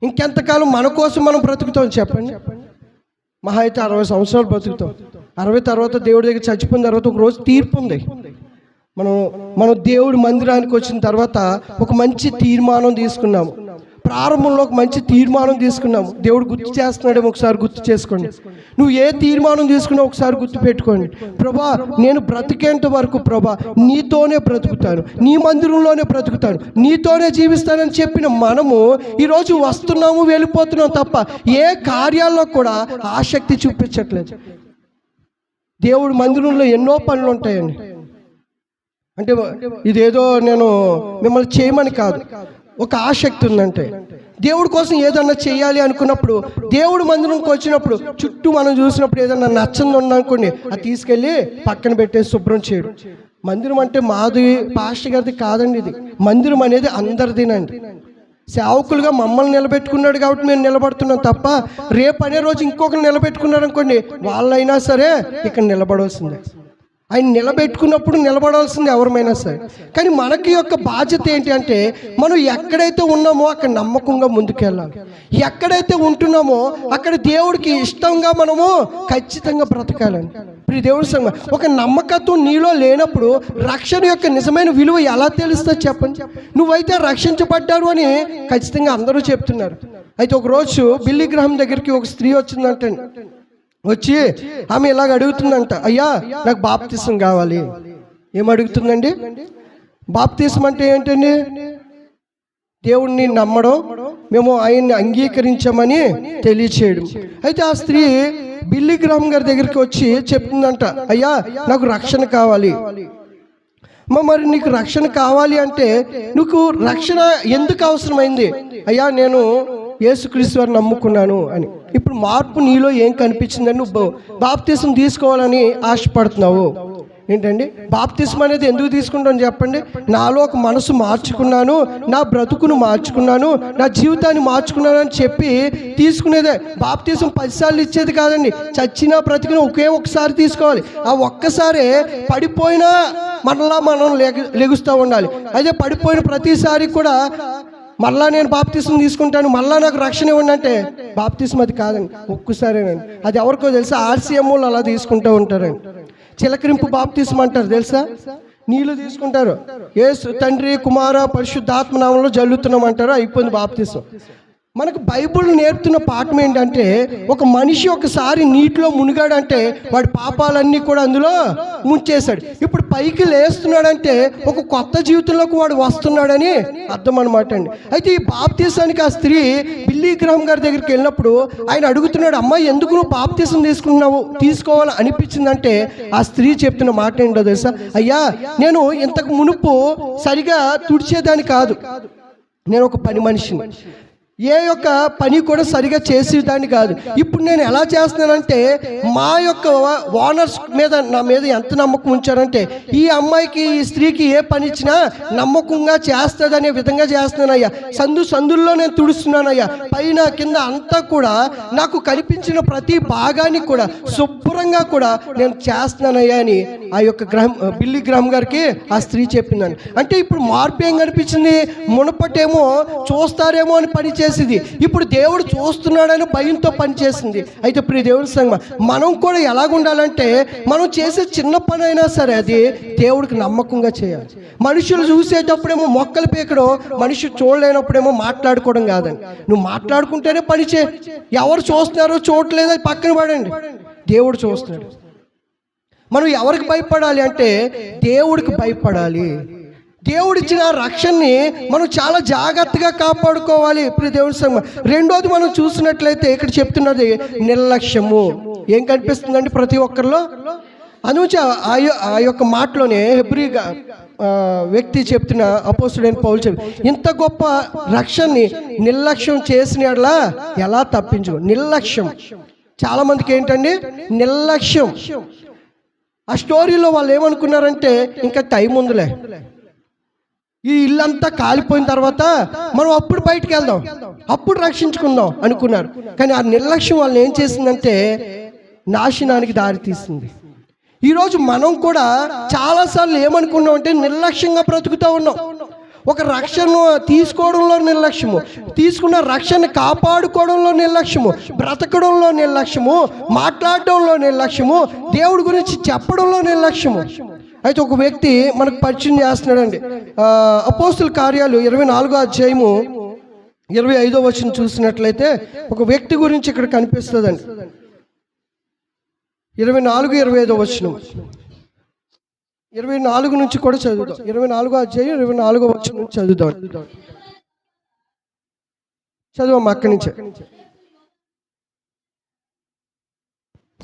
ఇంకెంతకాలం మన కోసం మనం బ్రతుకుతాం చెప్పండి? మహా అయితే 60 సంవత్సరాలు బ్రతుకుతాం. 60 తర్వాత దేవుడి దగ్గర చచ్చిపోయిన తర్వాత ఒక రోజు తీర్పు ఉంది. మనం దేవుడి మందిరానికి వచ్చిన తర్వాత ఒక మంచి తీర్మానం తీసుకున్నాము. ప్రారంభంలో ఒక మంచి తీర్మానం తీసుకున్నాము. దేవుడు గుర్తు చేస్తున్నాడేమో ఒకసారి గుర్తు చేసుకోండి. నువ్వు ఏ తీర్మానం తీసుకున్నావు ఒకసారి గుర్తు పెట్టుకోండి. ప్రభా నేను బ్రతికేంత వరకు ప్రభా నీతోనే బ్రతుకుతాను, నీ మందిరంలోనే బ్రతుకుతాను, నీతోనే జీవిస్తానని చెప్పిన మనము ఈరోజు వస్తున్నాము, వెళ్ళిపోతున్నాం తప్ప ఏ కార్యాల్లో కూడా ఆసక్తి చూపించట్లేదు. దేవుడి మందిరంలో ఎన్నో పనులు ఉంటాయండి. అంటే ఇదేదో నేను మిమ్మల్ని చేయమని కాదు, ఒక ఆసక్తి ఉందంటే దేవుడి కోసం ఏదన్నా చేయాలి అనుకున్నప్పుడు, దేవుడు మందిరంకి వచ్చినప్పుడు చుట్టూ మనం చూసినప్పుడు ఏదన్నా నచ్చంది ఉందనుకోండి, అది తీసుకెళ్ళి పక్కన పెట్టేసి శుభ్రం చేయడం. మందిరం అంటే మాది పాస్టర్ గారిది కాదండి. ఇది మందిరం అనేది అందరిదినండి. సేవకులుగా మమ్మల్ని నిలబెట్టుకున్నాడు కాబట్టి మేము నిలబడుతున్నాం తప్ప, రేపు అనే రోజు ఇంకొకరు నిలబెట్టుకున్నారు అనుకోండి, వాళ్ళైనా సరే ఇక్కడ నిలబడవలసిందే. ఆయన నిలబెట్టుకున్నప్పుడు నిలబడాల్సింది ఎవరమైనా సరే. కానీ మనకి యొక్క బాధ్యత ఏంటి అంటే, మనం ఎక్కడైతే ఉన్నామో అక్కడ నమ్మకంగా ముందుకెళ్ళాలి. ఎక్కడైతే ఉంటున్నామో అక్కడ దేవుడికి ఇష్టంగా మనము ఖచ్చితంగా బ్రతకాలని. ఇప్పుడు దేవుడి సంగ ఒక నమ్మకత్వం నీలో లేనప్పుడు రక్షణ యొక్క నిజమైన విలువ ఎలా తెలుస్తుందో చెప్పండి. నువ్వైతే రక్షించబడ్డారు అని ఖచ్చితంగా అందరూ చెప్తున్నారు. అయితే ఒకరోజు బిల్లీ గ్రహం దగ్గరికి ఒక స్త్రీ వచ్చిందంటండి. వచ్చి ఆమె ఇలాగ అడుగుతుందంట, అయ్యా నాకు బాప్తిసం కావాలి. ఏం అడుగుతుందండి? బాప్తిసం అంటే ఏంటండి? దేవుణ్ణి నమ్మడం, మేము ఆయన్ని అంగీకరించామని తెలియచేయడం. అయితే ఆ స్త్రీ బిల్లీ గ్రహం గారి దగ్గరికి వచ్చి చెప్తుందంట, అయ్యా నాకు రక్షణ కావాలి. మరి నీకు రక్షణ కావాలి అంటే నీకు రక్షణ ఎందుకు అవసరమైంది? అయ్యా నేను యేసుక్రీస్తు వారిని నమ్ముకున్నాను అని. ఇప్పుడు మార్పు నీలో ఏం కనిపించిందని నువ్వు బాప్తిసం తీసుకోవాలని ఆశపడుతున్నావు. ఏంటండి బాప్తిసం అనేది ఎందుకు తీసుకుంటాను చెప్పండి? నాలో ఒక మనసు మార్చుకున్నాను, నా బ్రతుకును మార్చుకున్నాను, నా జీవితాన్ని మార్చుకున్నాను అని చెప్పి తీసుకునేదే. బాప్తిసం 10 సార్లు ఇచ్చేది కాదండి. చచ్చినా బ్రతికినా ఒకసారి తీసుకోవాలి. ఆ ఒక్కసారే పడిపోయినా మరలా మనం లెగుస్తూ ఉండాలి. అదే పడిపోయిన ప్రతిసారి కూడా మళ్ళా నేను బాప్తిసం తీసుకుంటాను, మళ్ళా నాకు రక్షణ ఇవ్వండి అంటే బాప్తిసం అది కాదండి, ఒక్కసారేనండి. అది ఎవరికో తెలుసా? RCMలు అలా తీసుకుంటూ ఉంటారండి. చిలకరింపు బాప్తిసం అంటారు తెలుసా? నీళ్ళు తీసుకుంటారు, యేసు తండ్రి కుమార పరిశుద్ధాత్మ నామంలో జల్లుతున్నాం అంటారు, అయిపోయింది బాప్తిసం. మనకు బైబుల్ నేర్పుతున్న పాఠం ఏంటంటే, ఒక మనిషి ఒకసారి నీటిలో మునిగాడంటే వాడి పాపాలన్నీ కూడా అందులో ముంచేశాడు. ఇప్పుడు పైకి లేస్తున్నాడంటే ఒక కొత్త జీవితంలోకి వాడు వస్తున్నాడని అర్థం అనమాట అండి. అయితే ఈ బాప్తిసానికి ఆ స్త్రీ బిల్లీ గ్రహం గారి దగ్గరికి వెళ్ళినప్పుడు ఆయన అడుగుతున్నాడు, అమ్మాయి ఎందుకు నువ్వు బాప్తిసం తీసుకోవాలి అనిపించిందంటే ఆ స్త్రీ చెప్తున్న మాట ఏంటో తెలుసా? అయ్యా నేను ఇంతకు మునుపు సరిగా తుడిచేదాన్ని కాదు, నేను ఒక పని మనిషిని, ఏ యొక్క పని కూడా సరిగా చేసేదాన్ని కాదు. ఇప్పుడు నేను ఎలా చేస్తున్నానంటే, మా యొక్క ఓనర్స్ మీద నా మీద ఎంత నమ్మకం ఉంచారంటే, ఈ అమ్మాయికి ఈ స్త్రీకి ఏ పని ఇచ్చినా నమ్మకంగా చేస్తుందనే విధంగా చేస్తున్నానయ్యా. సందుల్లో నేను తుడుస్తున్నానయ్యా, పైన కింద అంతా కూడా నాకు కనిపించిన ప్రతి భాగాన్ని కూడా శుభ్రంగా కూడా నేను చేస్తున్నానయ్యా అని ఆ యొక్క బిల్లీ గ్రహం గారికి ఆ స్త్రీ చెప్పిందండి. అంటే ఇప్పుడు మార్పు ఏం కనిపించింది? మునపటేమో చూస్తారేమో అని పని చేసింది, ఇప్పుడు దేవుడు చూస్తున్నాడని భయంతో పనిచేసింది. అయితే ప్రియ దేవుడి సంగమా, మనం కూడా ఎలాగుండాలంటే, మనం చేసే చిన్న పని అయినా సరే అది దేవుడికి నమ్మకంగా చేయాలి. మనుషులు చూసేటప్పుడేమో మొక్కలు పీకడం, మనిషి చూడలేనప్పుడేమో మాట్లాడుకోవడం కాదండి. నువ్వు మాట్లాడుకుంటేనే పని చే. ఎవరు చూస్తున్నారో చూడలేదు అది పక్కన పడండి, దేవుడు చూస్తున్నాడు. మనం ఎవరికి భయపడాలి అంటే దేవుడికి భయపడాలి. దేవుడిచ్చిన రక్షణని మనం చాలా జాగ్రత్తగా కాపాడుకోవాలి ప్రియ దేవుడి సంగమా. రెండోది మనం చూసినట్లయితే ఇక్కడ చెప్తున్నది నిర్లక్ష్యము. ఏం కనిపిస్తుందండి ప్రతి ఒక్కరిలో? అనుచ ఆ యొక్క మాటలోనే హెబ్రీ వ్యక్తి చెప్తున్న అపోస్తుడైన పౌలు ఇంత గొప్ప రక్షణని నిర్లక్ష్యం చేసిన ఎలా తప్పించు. నిర్లక్ష్యం చాలా మందికి ఏంటండి? నిర్లక్ష్యం. ఆ స్టోరీలో వాళ్ళు ఏమనుకున్నారంటే, ఇంకా టైం ఉందిలే, ఈ ఇల్లంతా కాలిపోయిన తర్వాత మనం అప్పుడు బయటికి వెళ్దాం, అప్పుడు రక్షించుకుందాం అనుకున్నారు. కానీ ఆ నిర్లక్ష్యం వాళ్ళని ఏం చేసిందంటే నాశనానికి దారి తీసింది. ఈరోజు మనం కూడా చాలాసార్లు ఏమనుకున్నాం అంటే నిర్లక్ష్యంగా బ్రతుకుతూ ఉన్నాం. ఒక రక్షణ తీసుకోవడంలో నిర్లక్ష్యము, తీసుకున్న రక్షణ కాపాడుకోవడంలో నిర్లక్ష్యము, బ్రతకడంలో నిర్లక్ష్యము, మాట్లాడడంలో నిర్లక్ష్యము, దేవుడి గురించి చెప్పడంలో నిర్లక్ష్యము. అయితే ఒక వ్యక్తి మనకు పరిచయం చేస్తున్నాడండి. అపోస్తుల కార్యాలు 24వ అధ్యాయము 25వ వచనం చూసినట్లయితే ఒక వ్యక్తి గురించి ఇక్కడ కనిపిస్తుందండి. 24-25వ వచనం, 24 నుంచి కూడా చదువుదాం. 24వ అధ్యాయం 24వ వచనం నుంచి చదువుదాం. చదువు అక్కడి నుంచే.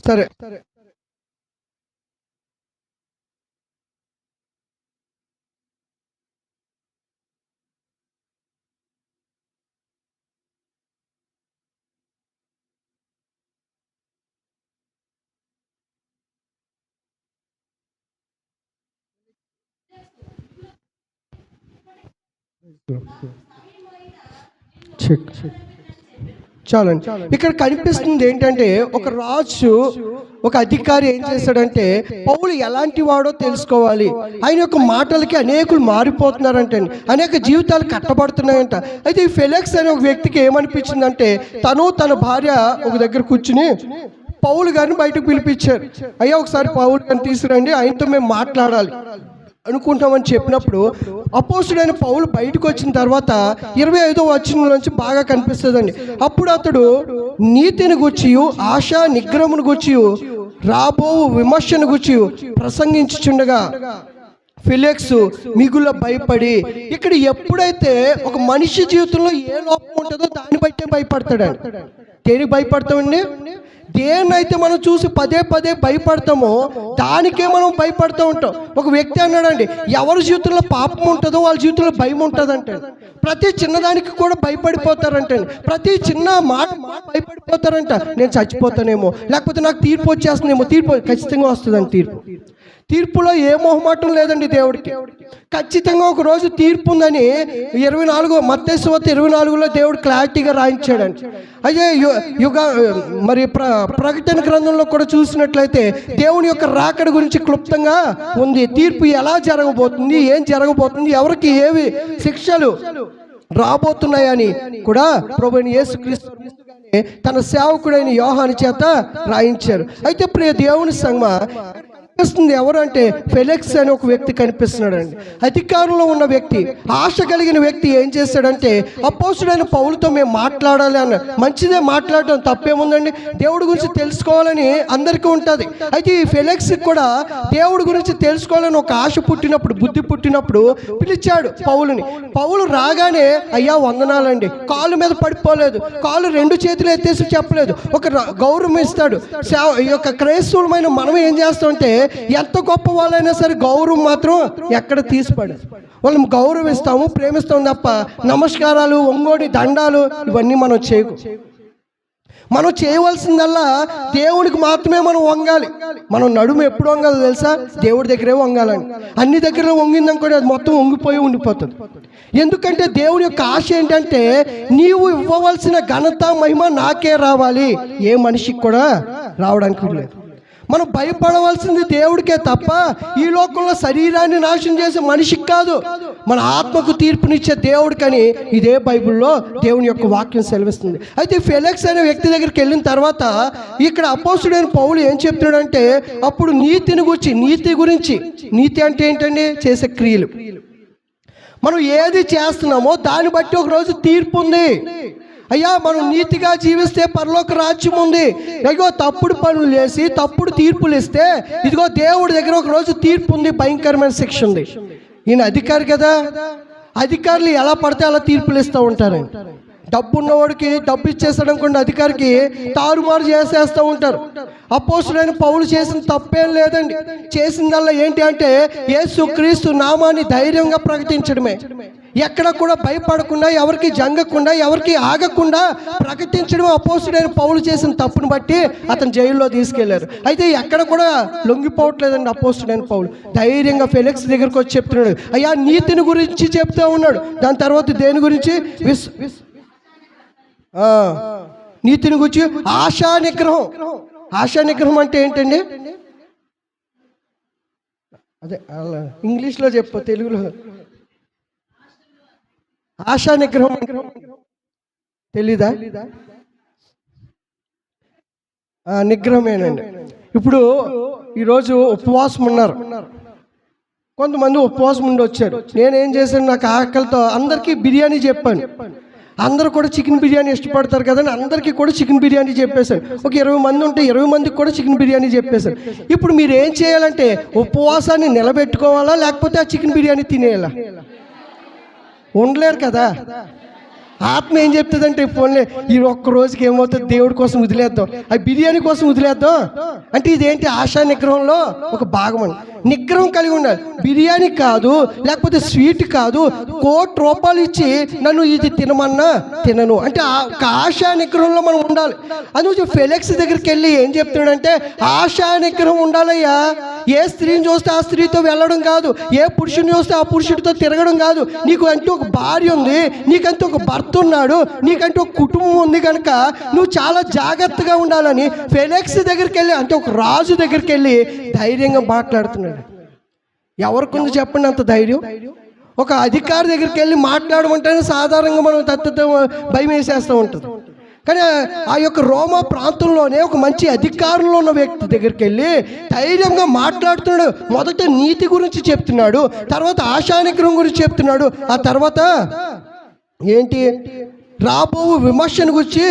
సరే. చెక్ చాలండి. ఇక్కడ కనిపిస్తుంది ఏంటంటే ఒక రాజు, ఒక అధికారి ఏం చేశాడంటే పౌలు ఎలాంటి వాడో తెలుసుకోవాలి. ఆయన యొక్క మాటలకి అనేకులు మారిపోతున్నారంటే, అనేక జీవితాలు కట్టబడుతున్నాయంట. అయితే ఈ ఫెలిక్స్ అనే ఒక వ్యక్తికి ఏమనిపించిందంటే, తన భార్య ఒక దగ్గర కూర్చుని పౌలు గారిని బయటకు పిలిపించారు. అయ్యా ఒకసారి పౌలు గారిని తీసుకురండి, ఆయనతో మేము మాట్లాడాలి అనుకుంటామని చెప్పినప్పుడు అపోస్తుడైన పౌలు బయటకు వచ్చిన తర్వాత 25వ వచనం నుంచి బాగా కనిపిస్తుందండి. అప్పుడు అతడు నీతిని గుర్చి, ఆశ నిగ్రహమును గుర్చి, రాబో విమర్శను గుర్చి ప్రసంగించుచుండగా ఫెలిక్స్ మిగుల భయపడి. ఇక్కడ ఎప్పుడైతే ఒక మనిషి జీవితంలో ఏ లోపం ఉంటుందో దాన్ని బట్టే భయపడతాడండి. దేనికి భయపడతామండి? దేన్నైతే మనం చూసి పదే భయపడతామో దానికే మనం భయపడుతూ ఉంటాం. ఒక వ్యక్తి అన్నాడండి, ఎవరి జీవితంలో పాపం ఉంటుందో వాళ్ళ జీవితంలో భయం ఉంటుందంటే. ప్రతి చిన్నదానికి కూడా భయపడిపోతారంటే, ప్రతి చిన్న మాట భయపడిపోతారంట. నేను చచ్చిపోతానేమో, లేకపోతే నాకు తీర్పు వచ్చేస్తుందేమో. తీర్పు ఖచ్చితంగా వస్తుందండి. తీర్పులో ఏ మొహమాటం లేదండి దేవుడికి. ఖచ్చితంగా ఒక రోజు తీర్పు ఉందని 24 మత్తయి సువార్త 24లో దేవుడు క్లారిటీగా రాయించాడండి. అదే మరి ప్రకటన గ్రంథంలో కూడా చూసినట్లయితే దేవుని యొక్క రాకడ గురించి క్లుప్తంగా ఉంది. తీర్పు ఎలా జరగబోతుంది, ఏం జరగబోతుంది, ఎవరికి ఏవి శిక్షలు రాబోతున్నాయని కూడా ప్రభువైన యేసుక్రీస్తు తన సేవకుడైన యోహాను చేత రాయించారు. అయితే ప్రియ దేవుని సంగమా, కనిపిస్తుంది ఎవరు అంటే ఫెలిక్స్ అనే ఒక వ్యక్తి కనిపిస్తున్నాడండి. అధికారంలో ఉన్న వ్యక్తి, ఆశ కలిగిన వ్యక్తి ఏం చేశాడంటే అపోస్తుడైన పౌలుతో మేము మాట్లాడాలి అన్న. మంచిదే, మాట్లాడటం తప్పేముందండి. దేవుడి గురించి తెలుసుకోవాలని అందరికీ ఉంటుంది. అయితే ఈ ఫెలిక్స్ కూడా దేవుడి గురించి తెలుసుకోవాలని ఒక ఆశ పుట్టినప్పుడు, బుద్ధి పుట్టినప్పుడు పిలిచాడు పౌలుని. పౌలు రాగానే అయ్యా వందనాలండి, కాలు మీద పడిపోలేదు, కాలు 2 చేతులు ఎత్తేసి చెప్పలేదు, ఒక గౌరవం ఇస్తాడు. ఈ యొక్క క్రైస్తవులమైన మనం ఏం చేస్తామంటే ఎంత గొప్ప వాళ్ళైనా సరే గౌరవం మాత్రం ఎక్కడ తీసిపడు. వాళ్ళని గౌరవిస్తాము, ప్రేమిస్తాము తప్ప నమస్కారాలు, ఒంగోడి దండాలు ఇవన్నీ మనం చేయకు. మనం చేయవలసిందల్లా దేవుడికి మాత్రమే మనం వంగాలి. మనం నడుము ఎప్పుడు వంగాలో తెలుసా? దేవుడి దగ్గరే వంగాలని. అన్ని దగ్గర వంగిందనుకోండి అది మొత్తం వంగిపోయి ఉండిపోతుంది. ఎందుకంటే దేవుని యొక్క ఆశ ఏంటంటే నీవు ఇవ్వవలసిన ఘనత మహిమ నాకే రావాలి, ఏ మనిషికి కూడా రావడానికి లేదు. మనం భయపడవలసింది దేవుడికే తప్ప ఈ లోకంలో శరీరాన్ని నాశనం చేసే మనిషికి కాదు, మన ఆత్మకు తీర్పునిచ్చే దేవుడికని ఇదే బైబిల్లో దేవుని యొక్క వాక్యం సెలవిస్తుంది. అయితే ఫెలిక్స్ అనే వ్యక్తి దగ్గరికి వెళ్ళిన తర్వాత ఇక్కడ అపోస్తుడైన పౌలు ఏం చెప్తున్నాడంటే అప్పుడు నీతి గురించి, నీతి అంటే ఏంటండి? చేసే క్రియలు. మనం ఏది చేస్తున్నామో దాన్ని బట్టి ఒక రోజు తీర్పు ఉంది. అయ్యా మనం నీతిగా జీవిస్తే పరలోక రాజ్యం ఉంది. అయ్యో తప్పుడు పనులు చేసి తప్పుడు తీర్పులు ఇస్తే ఇదిగో దేవుడి దగ్గర ఒక రోజు తీర్పు ఉంది, భయంకరమైన శిక్ష ఉంది. ఈయన అధికారి కదా, అధికారులు ఎలా పడితే అలా తీర్పులు ఇస్తూ ఉంటారండి. డబ్బు ఉన్నవాడికి డబ్బు ఇచ్చేస్తాడు అనుకోండి, అధికారికి తారుమారు చేసేస్తూ ఉంటారు. అపోస్తుడైన పౌలు చేసిన తప్పేం లేదండి. చేసిందల్లా ఏంటి అంటే యేసుక్రీస్తు నామాన్ని ధైర్యంగా ప్రకటించడమే. ఎక్కడ కూడా భయపడకుండా, ఎవరికి జంగకుండా, ఎవరికి ఆగకుండా ప్రకటించడం అపోస్తుడైన పౌలు చేసిన తప్పును బట్టి అతను జైల్లో తీసుకెళ్లారు. అయితే ఎక్కడ కూడా లొంగిపోవట్లేదండి అపోస్తుడైన పౌలు. ధైర్యంగా ఫెలిక్స్ దగ్గరకు వచ్చి చెప్తున్నాడు. అయ్యా నీతిని గురించి చెప్తూ ఉన్నాడు. దాని తర్వాత దేని గురించి? నీతిని గురించి ఆశా నిగ్రహం. ఆశా నిగ్రహం అంటే ఏంటండి? అదే ఇంగ్లీష్లో చెప్పు, తెలుగులో ఆశా నిగ్రహం తెలీదా? నిగ్రహమేనండి. ఇప్పుడు ఈరోజు ఉపవాసం ఉన్నారు, కొంతమంది ఉపవాసం ఉండి వచ్చారు. నేనేం చేశాను, నాకు ఆకలితో అందరికీ బిర్యానీ చెప్పాను. అందరూ కూడా చికెన్ బిర్యానీ ఇష్టపడతారు కదండి, అందరికీ కూడా చికెన్ బిర్యానీ చెప్పేశారు. ఒక 20 మంది ఉంటే 20 మందికి కూడా చికెన్ బిర్యానీ చెప్పేశారు. ఇప్పుడు మీరు ఏం చేయాలంటే ఉపవాసాన్ని నిలబెట్టుకోవాలా, లేకపోతే ఆ చికెన్ బిర్యానీ తినేయాలా? ఉండలేరు కదా. ఆత్మ ఏం చెప్తుందంటే పోన్లే ఈ ఒక్క రోజుకి ఏమవుతుంది, దేవుడి కోసం వదిలేద్దాం, ఆ బిర్యానీ కోసం వదిలేద్దాం అంటే ఇదేంటి ఆశా నిగ్రహంలో ఒక భాగం అని. నిగ్రహం కలిగి ఉండాలి. బిర్యానీ కాదు, లేకపోతే స్వీట్ కాదు, ₹1,00,00,000 ఇచ్చి నన్ను ఇది తినమన్నా తినను అంటే ఒక ఆశా నిగ్రహంలో మనం ఉండాలి. అందుకు ఫెలిక్స్ దగ్గరికి వెళ్ళి ఏం చెప్తున్నాడంటే ఆశా నిగ్రహం ఉండాలయ్యా. ఏ స్త్రీని చూస్తే ఆ స్త్రీతో వెళ్ళడం కాదు, ఏ పురుషుని చూస్తే ఆ పురుషుడితో తిరగడం కాదు. నీకు అంటూ ఒక భార్య ఉంది, నీకంటూ ఒక భర్త ఉన్నాడు, నీకంటూ ఒక కుటుంబం ఉంది కనుక నువ్వు చాలా జాగ్రత్తగా ఉండాలని ఫెలిక్స్ దగ్గరికి వెళ్ళి, అంటే ఒక రాజు దగ్గరికి వెళ్ళి ధైర్యంగా మాట్లాడుతున్నాడు. ఎవరికి ఉంది చెప్పండి అంత ధైర్యం? ఒక అధికారి దగ్గరికి వెళ్ళి మాట్లాడమంటేనే సాధారణంగా మనం భయం వేసేస్తూ ఉంటుంది. కానీ ఆ యొక్క రోమా ప్రాంతంలోనే ఒక మంచి అధికారంలో ఉన్న వ్యక్తి దగ్గరికి వెళ్ళి ధైర్యంగా మాట్లాడుతున్నాడు. మొదట నీతి గురించి చెప్తున్నాడు, తర్వాత ఆశానిగ్రహం గురించి చెప్తున్నాడు, ఆ తర్వాత ఏంటి రాబో విమర్శను గురించి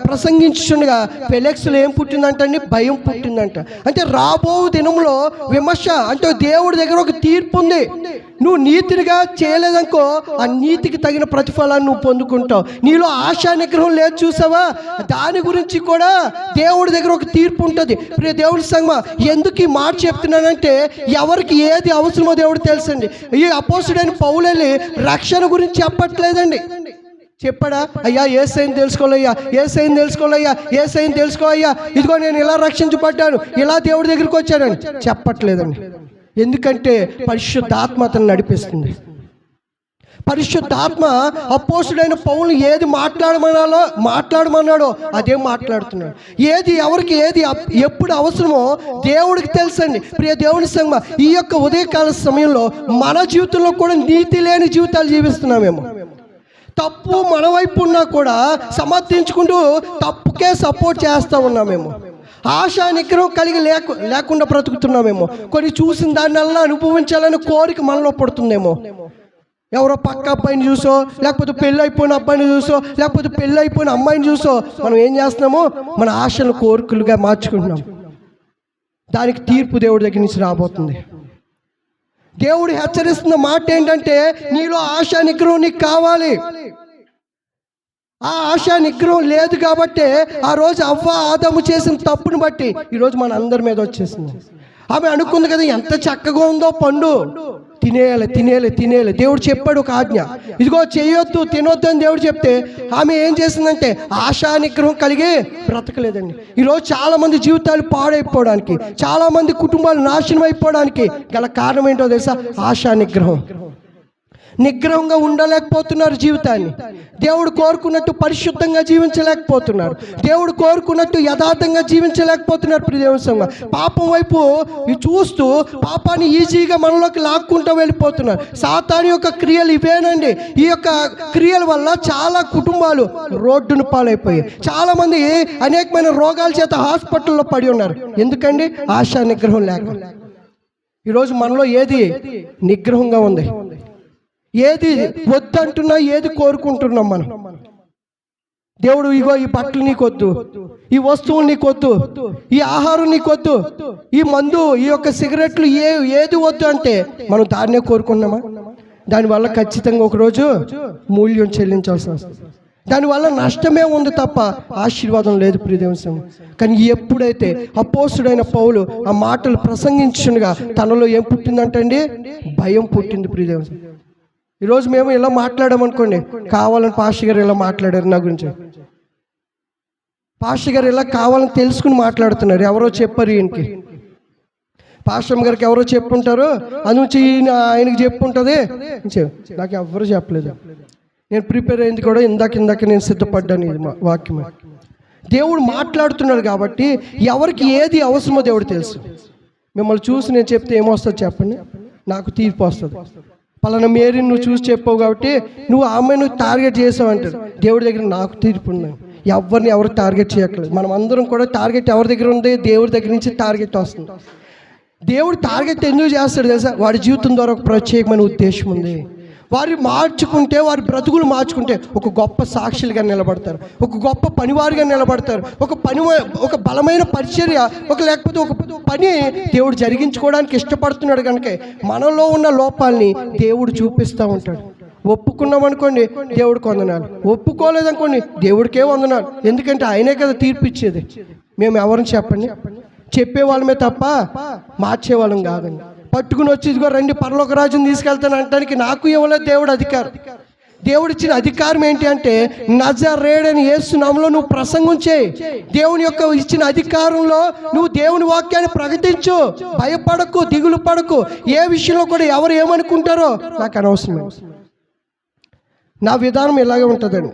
ప్రసంగించుండగా ఫెలిక్స్లో ఏం పుట్టిందంటే భయం పుట్టిందంట. అంటే రాబో దినంలో విమర్శ అంటే దేవుడి దగ్గర ఒక తీర్పు ఉంది. నువ్వు నీతిగా చేయలేదనుకో ఆ నీతికి తగిన ప్రతిఫలాన్ని నువ్వు పొందుకుంటావు. నీలో ఆశా నిగ్రహం లేదు చూసావా, దాని గురించి కూడా దేవుడి దగ్గర ఒక తీర్పు ఉంటుంది. ప్రియ దేవుడి సంగమా, ఎందుకు ఈ మాట చెప్తున్నానంటే ఎవరికి ఏది అవసరమో దేవుడు తెలుసండి. ఈ అపోస్తుడైన పౌలు రక్షణ గురించి చెప్పట్లేదండి. చెప్పాడా? అయ్యా యేసయ్యని తెలుసుకోవాలయ్యా, యేసయ్యని తెలుసుకోవాలయ్యా, యేసయ్యని తెలుసుకో అయ్యా, ఇదిగో నేను ఇలా రక్షించబడ్డాను, ఇలా దేవుడి దగ్గరికి వచ్చానని చెప్పట్లేదండి. ఎందుకంటే పరిశుద్ధాత్మ అతను నడిపిస్తుంది. పరిశుద్ధాత్మ అపోస్తుడైన పౌలు ఏది మాట్లాడమన్నాడో అదే మాట్లాడుతున్నాడు. ఏది ఎవరికి ఏది ఎప్పుడు అవసరమో దేవుడికి తెలుసండి. ప్రియ దేవుని సంగమా, ఈ యొక్క ఉదయకాల సమయంలో మన జీవితంలో కూడా నీతి లేని జీవితాలు జీవిస్తున్నామేమో. తప్పు మన వైపు ఉన్నా కూడా సమర్థించుకుంటూ తప్పుకే సపోర్ట్ చేస్తూ ఉన్నామేమో. ఆశా నిగ్రహం కలిగి లేకుండా బ్రతుకుతున్నామేమో. కొన్ని చూసిన దాన్నల్లా అనుభవించాలని కోరిక మనలో పడుతుందేమో. ఎవరో పక్క అబ్బాయిని చూసో, లేకపోతే పెళ్ళి అయిపోయిన అబ్బాయిని చూసో, లేకపోతే పెళ్ళి అయిపోయిన అమ్మాయిని చూసో మనం ఏం చేస్తున్నామో మన ఆశలను కోరికలుగా మార్చుకుంటున్నాం. దానికి తీర్పు దేవుడి దగ్గర నుంచి రాబోతుంది. దేవుడు హెచ్చరిస్తున్న మాట ఏంటంటే నీలో ఆశా నిగ్రహం నీకు కావాలి. ఆ ఆశా నిగ్రహం లేదు కాబట్టి ఆ రోజు అవ్వ ఆదాము చేసిన తప్పుని బట్టి ఈరోజు మన అందరి మీద వచ్చేసింది. ఆమె అనుకుంది కదా ఎంత చక్కగా ఉందో పండు, తినేయాలి. దేవుడు చెప్పాడు ఒక ఆజ్ఞ, ఇదిగో చేయొద్దు తినొద్దు అని దేవుడు చెప్తే ఆమె ఏం చేసిందంటే ఆశా నిగ్రహం కలిగి బ్రతకలేదండి. ఈరోజు చాలా మంది జీవితాలు పాడైపోవడానికి, చాలా మంది కుటుంబాలు నాశనం అయిపోవడానికి గల కారణం ఏంటో తెలుసా? ఆశా నిగ్రహం. నిగ్రహంగా ఉండలేకపోతున్నారు. జీవితాన్ని దేవుడు కోరుకున్నట్టు పరిశుద్ధంగా జీవించలేకపోతున్నారు. దేవుడు కోరుకున్నట్టు యథార్థంగా జీవించలేకపోతున్నారు. ప్రియదేవుని సంగమా, పాపం వైపు చూస్తూ పాపాన్ని ఈజీగా మనలోకి లాక్కుంటూ వెళ్ళిపోతున్నారు. సాతాను యొక్క క్రియలు ఇవేనండి. ఈ యొక్క క్రియల వల్ల చాలా కుటుంబాలు రోడ్డును పాలైపోయాయి. చాలా మంది అనేకమైన రోగాల చేత హాస్పిటల్లో పడి ఉన్నారు. ఎందుకండి? ఆశా నిగ్రహం లేక. ఈరోజు మనలో ఏది నిగ్రహంగా ఉంది? ఏది వద్దంటున్నా, ఏది కోరుకుంటున్నాం మనం? దేవుడు ఇగో ఈ బట్టలు నీకొద్దు, ఈ వస్తువులు నీకొద్దు, ఈ ఆహారం నీకొద్దు, ఈ మందు, ఈ యొక్క సిగరెట్లు ఏది వద్దు అంటే మనం దాన్నే కోరుకున్నామా? దానివల్ల ఖచ్చితంగా ఒకరోజు మూల్యం చెల్లించాల్సి వస్తుంది. దానివల్ల నష్టమే ఉంది తప్ప ఆశీర్వాదం లేదు. ప్రియదేవుని. కానీ ఎప్పుడైతే అపోస్తుడైన పౌలు ఆ మాటలు ప్రసంగించుగా తనలో ఏం పుట్టిందంటండి? భయం పుట్టింది. ప్రియదేవుని. ఈరోజు మేము ఇలా మాట్లాడామనుకోండి, కావాలని పాస్టర్ గారు ఇలా మాట్లాడారు నా గురించి, పాస్టర్ గారు ఇలా కావాలని తెలుసుకుని మాట్లాడుతున్నారు. ఎవరో చెప్పారు ఈయనకి, పాస్టర్ గారికి ఎవరో చెప్పుంటారు, అందుంచి ఆయనకి చెప్పుంటుంది. నాకు ఎవరు చెప్పలేదు. నేను ప్రిపేర్ అయింది కూడా ఇందాక నేను సిద్ధపడ్డాను. ఇది వాక్యం. దేవుడు మాట్లాడుతున్నాడు కాబట్టి ఎవరికి ఏది అవసరమో దేవుడు తెలుసు. మిమ్మల్ని చూసి నేను చెప్తే ఏమొస్తుంది చెప్పండి? నాకు తీర్పు వస్తుంది. పలానా మేరీని నువ్వు చూసి చెప్పావు కాబట్టి నువ్వు ఆమెను టార్గెట్ చేసావు అంటారు. దేవుడి దగ్గర నాకు తీర్పు ఉంది. ఎవరు టార్గెట్ చేయట్లేదు. మనం అందరం కూడా టార్గెట్ ఎవరి దగ్గర ఉంది? దేవుడి దగ్గర నుంచి టార్గెట్ వస్తుంది. దేవుడు టార్గెట్ ఎందుకు చేస్తాడు తెలుసా? వాడి జీవితం ద్వారా ఒక ప్రత్యేకమైన ఉద్దేశం ఉంది. వారి మార్చుకుంటే, వారి బ్రతుకులు మార్చుకుంటే ఒక గొప్ప సాక్షులుగా నిలబడతారు, ఒక గొప్ప పనివారిగా నిలబడతారు, ఒక బలమైన పరిచర్య, లేకపోతే ఒక పని దేవుడు జరిగించుకోవడానికి ఇష్టపడుతున్నాడు కనుక మనలో ఉన్న లోపాలని దేవుడు చూపిస్తూ ఉంటాడు. ఒప్పుకున్నాం అనుకోండి దేవుడికి వందనాలు, ఒప్పుకోలేదనుకోండి దేవుడికే వందనాలు. ఎందుకంటే ఆయనే కదా తీర్పు ఇచ్చేది. మేము ఎవరిని చెప్పండి, చెప్పేవాళ్ళమే తప్ప మార్చేవాళ్ళం కాదండి. పట్టుకుని వచ్చి ఇదిగో రండి పరలోక రాజ్యం తీసుకెళ్తాను అనడానికి నాకు ఇవ్వలేదు దేవుడు అధికారం. దేవుడు ఇచ్చిన అధికారం ఏంటి అంటే నజరేయుడైన యేసు నామములో నువ్వు ప్రసంగం చేయి. దేవుని యొక్క ఇచ్చిన అధికారంలో నువ్వు దేవుని వాక్యాన్ని ప్రకటించు. భయపడకు, దిగులు పడకు. ఏ విషయంలో కూడా ఎవరు ఏమనుకుంటారో నాకు అనవసరం. నా విధానం ఇలాగే ఉంటుందండి.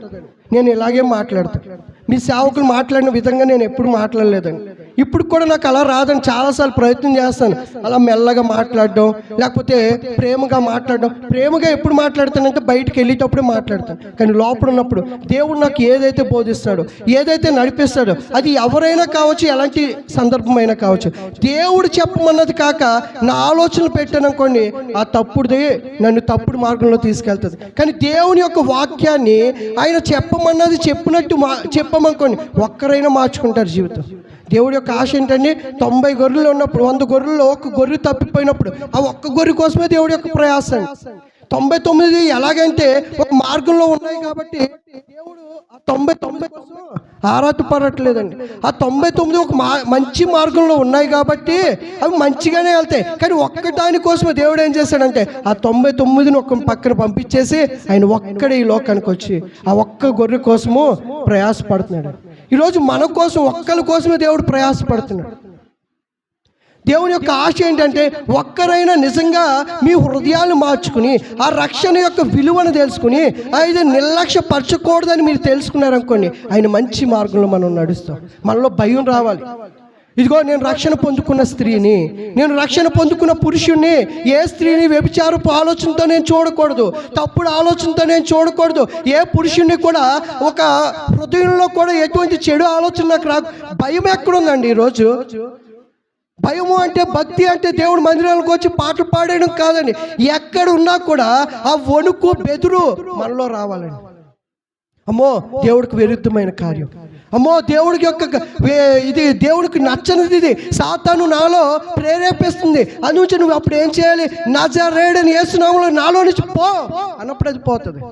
నేను ఇలాగే మాట్లాడతాను. మీ సేవకులు మాట్లాడిన విధంగా నేను ఎప్పుడు మాట్లాడలేదండి. ఇప్పుడు కూడా నాకు అలా రాదని చాలాసార్లు ప్రయత్నం చేస్తాను. అలా మెల్లగా మాట్లాడడం, లేకపోతే ప్రేమగా మాట్లాడడం. ప్రేమగా ఎప్పుడు మాట్లాడతానంటే బయటికి వెళ్ళేటప్పుడే మాట్లాడతాను. కానీ లోపల ఉన్నప్పుడు దేవుడు నాకు ఏదైతే బోధిస్తాడో, ఏదైతే నడిపిస్తాడో, అది ఎవరైనా కావచ్చు, ఎలాంటి సందర్భమైనా కావచ్చు, దేవుడు చెప్పమన్నది కాక నా ఆలోచనలు పెట్టాను అనుకోండి, ఆ తప్పుడుది నన్ను తప్పుడు మార్గంలో తీసుకెళ్తుంది. కానీ దేవుని యొక్క వాక్యాన్ని ఆయన చెప్పమన్నది చెప్పినట్టు చెప్పమనుకోండి, ఒక్కరైనా మార్చుకుంటారు జీవితం. దేవుడి యొక్క ఆశ ఏంటండి, 90 గొర్రెలు ఉన్నప్పుడు 100 గొర్రెల్లో ఒక గొర్రె తప్పిపోయినప్పుడు ఆ ఒక్క గొర్రె కోసమే దేవుడి యొక్క ప్రయాసం. 99 ఎలాగంటే ఒక మార్గంలో ఉన్నాయి కాబట్టి దేవుడు ఆ 99 కోసం ఆరాటపడట్లేదండి. ఆ 99 ఒక మంచి మార్గంలో ఉన్నాయి కాబట్టి అవి మంచిగానే వెళ్తాయి. కానీ ఒక్కదాని కోసమే దేవుడు ఏం చేశాడంటే ఆ 99ని ఒక పక్కన పంపించేసి ఆయన ఒక్కడే ఈ లోకానికి వచ్చి ఆ ఒక్క గొర్రె కోసము ప్రయాసపడుతున్నాడు. ఈరోజు మన కోసం, ఒక్కరి కోసమే దేవుడు ప్రయాసపడుతున్నాడు. దేవుని యొక్క ఆశ ఏంటంటే ఒక్కరైనా నిజంగా మీ హృదయాలు మార్చుకుని ఆ రక్షణ యొక్క విలువను తెలుసుకుని ఇది నిర్లక్ష్యపరచకూడదని మీరు తెలుసుకున్నారనుకోండి, ఆయన మంచి మార్గంలో మనం నడుస్తాం. మనలో భయం రావాలి. ఇదిగో నేను రక్షణ పొందుకున్న స్త్రీని, నేను రక్షణ పొందుకున్న పురుషుణ్ణి, ఏ స్త్రీని వ్యభిచారపు ఆలోచనతో నేను చూడకూడదు, తప్పుడు ఆలోచనతో నేను చూడకూడదు. ఏ పురుషుణ్ణి కూడా ఒక హృదయంలో కూడా ఎటువంటి చెడు ఆలోచన నాకు రాదు. భయం ఎక్కడుందండి ఈరోజు? భయము అంటే, భక్తి అంటే దేవుడి మందిరాలకు వచ్చి పాటలు పాడేయడం కాదండి. ఎక్కడ ఉన్నా కూడా ఆ వణుకు, బెదురు మనలో రావాలండి. అమ్మో దేవుడికి విరుద్ధమైన కార్యం, అమ్మో దేవుడికి యొక్క ఇది దేవుడికి నచ్చనిది, ఇది సాతాను నాలో ప్రేరేపిస్తుంది, అందుకే నువ్వు అప్పుడు ఏం చేయాలి, నజరేయుడైన యేసు నామములో నాలో నుంచి పో అన్నప్పుడు అది పోతుంది.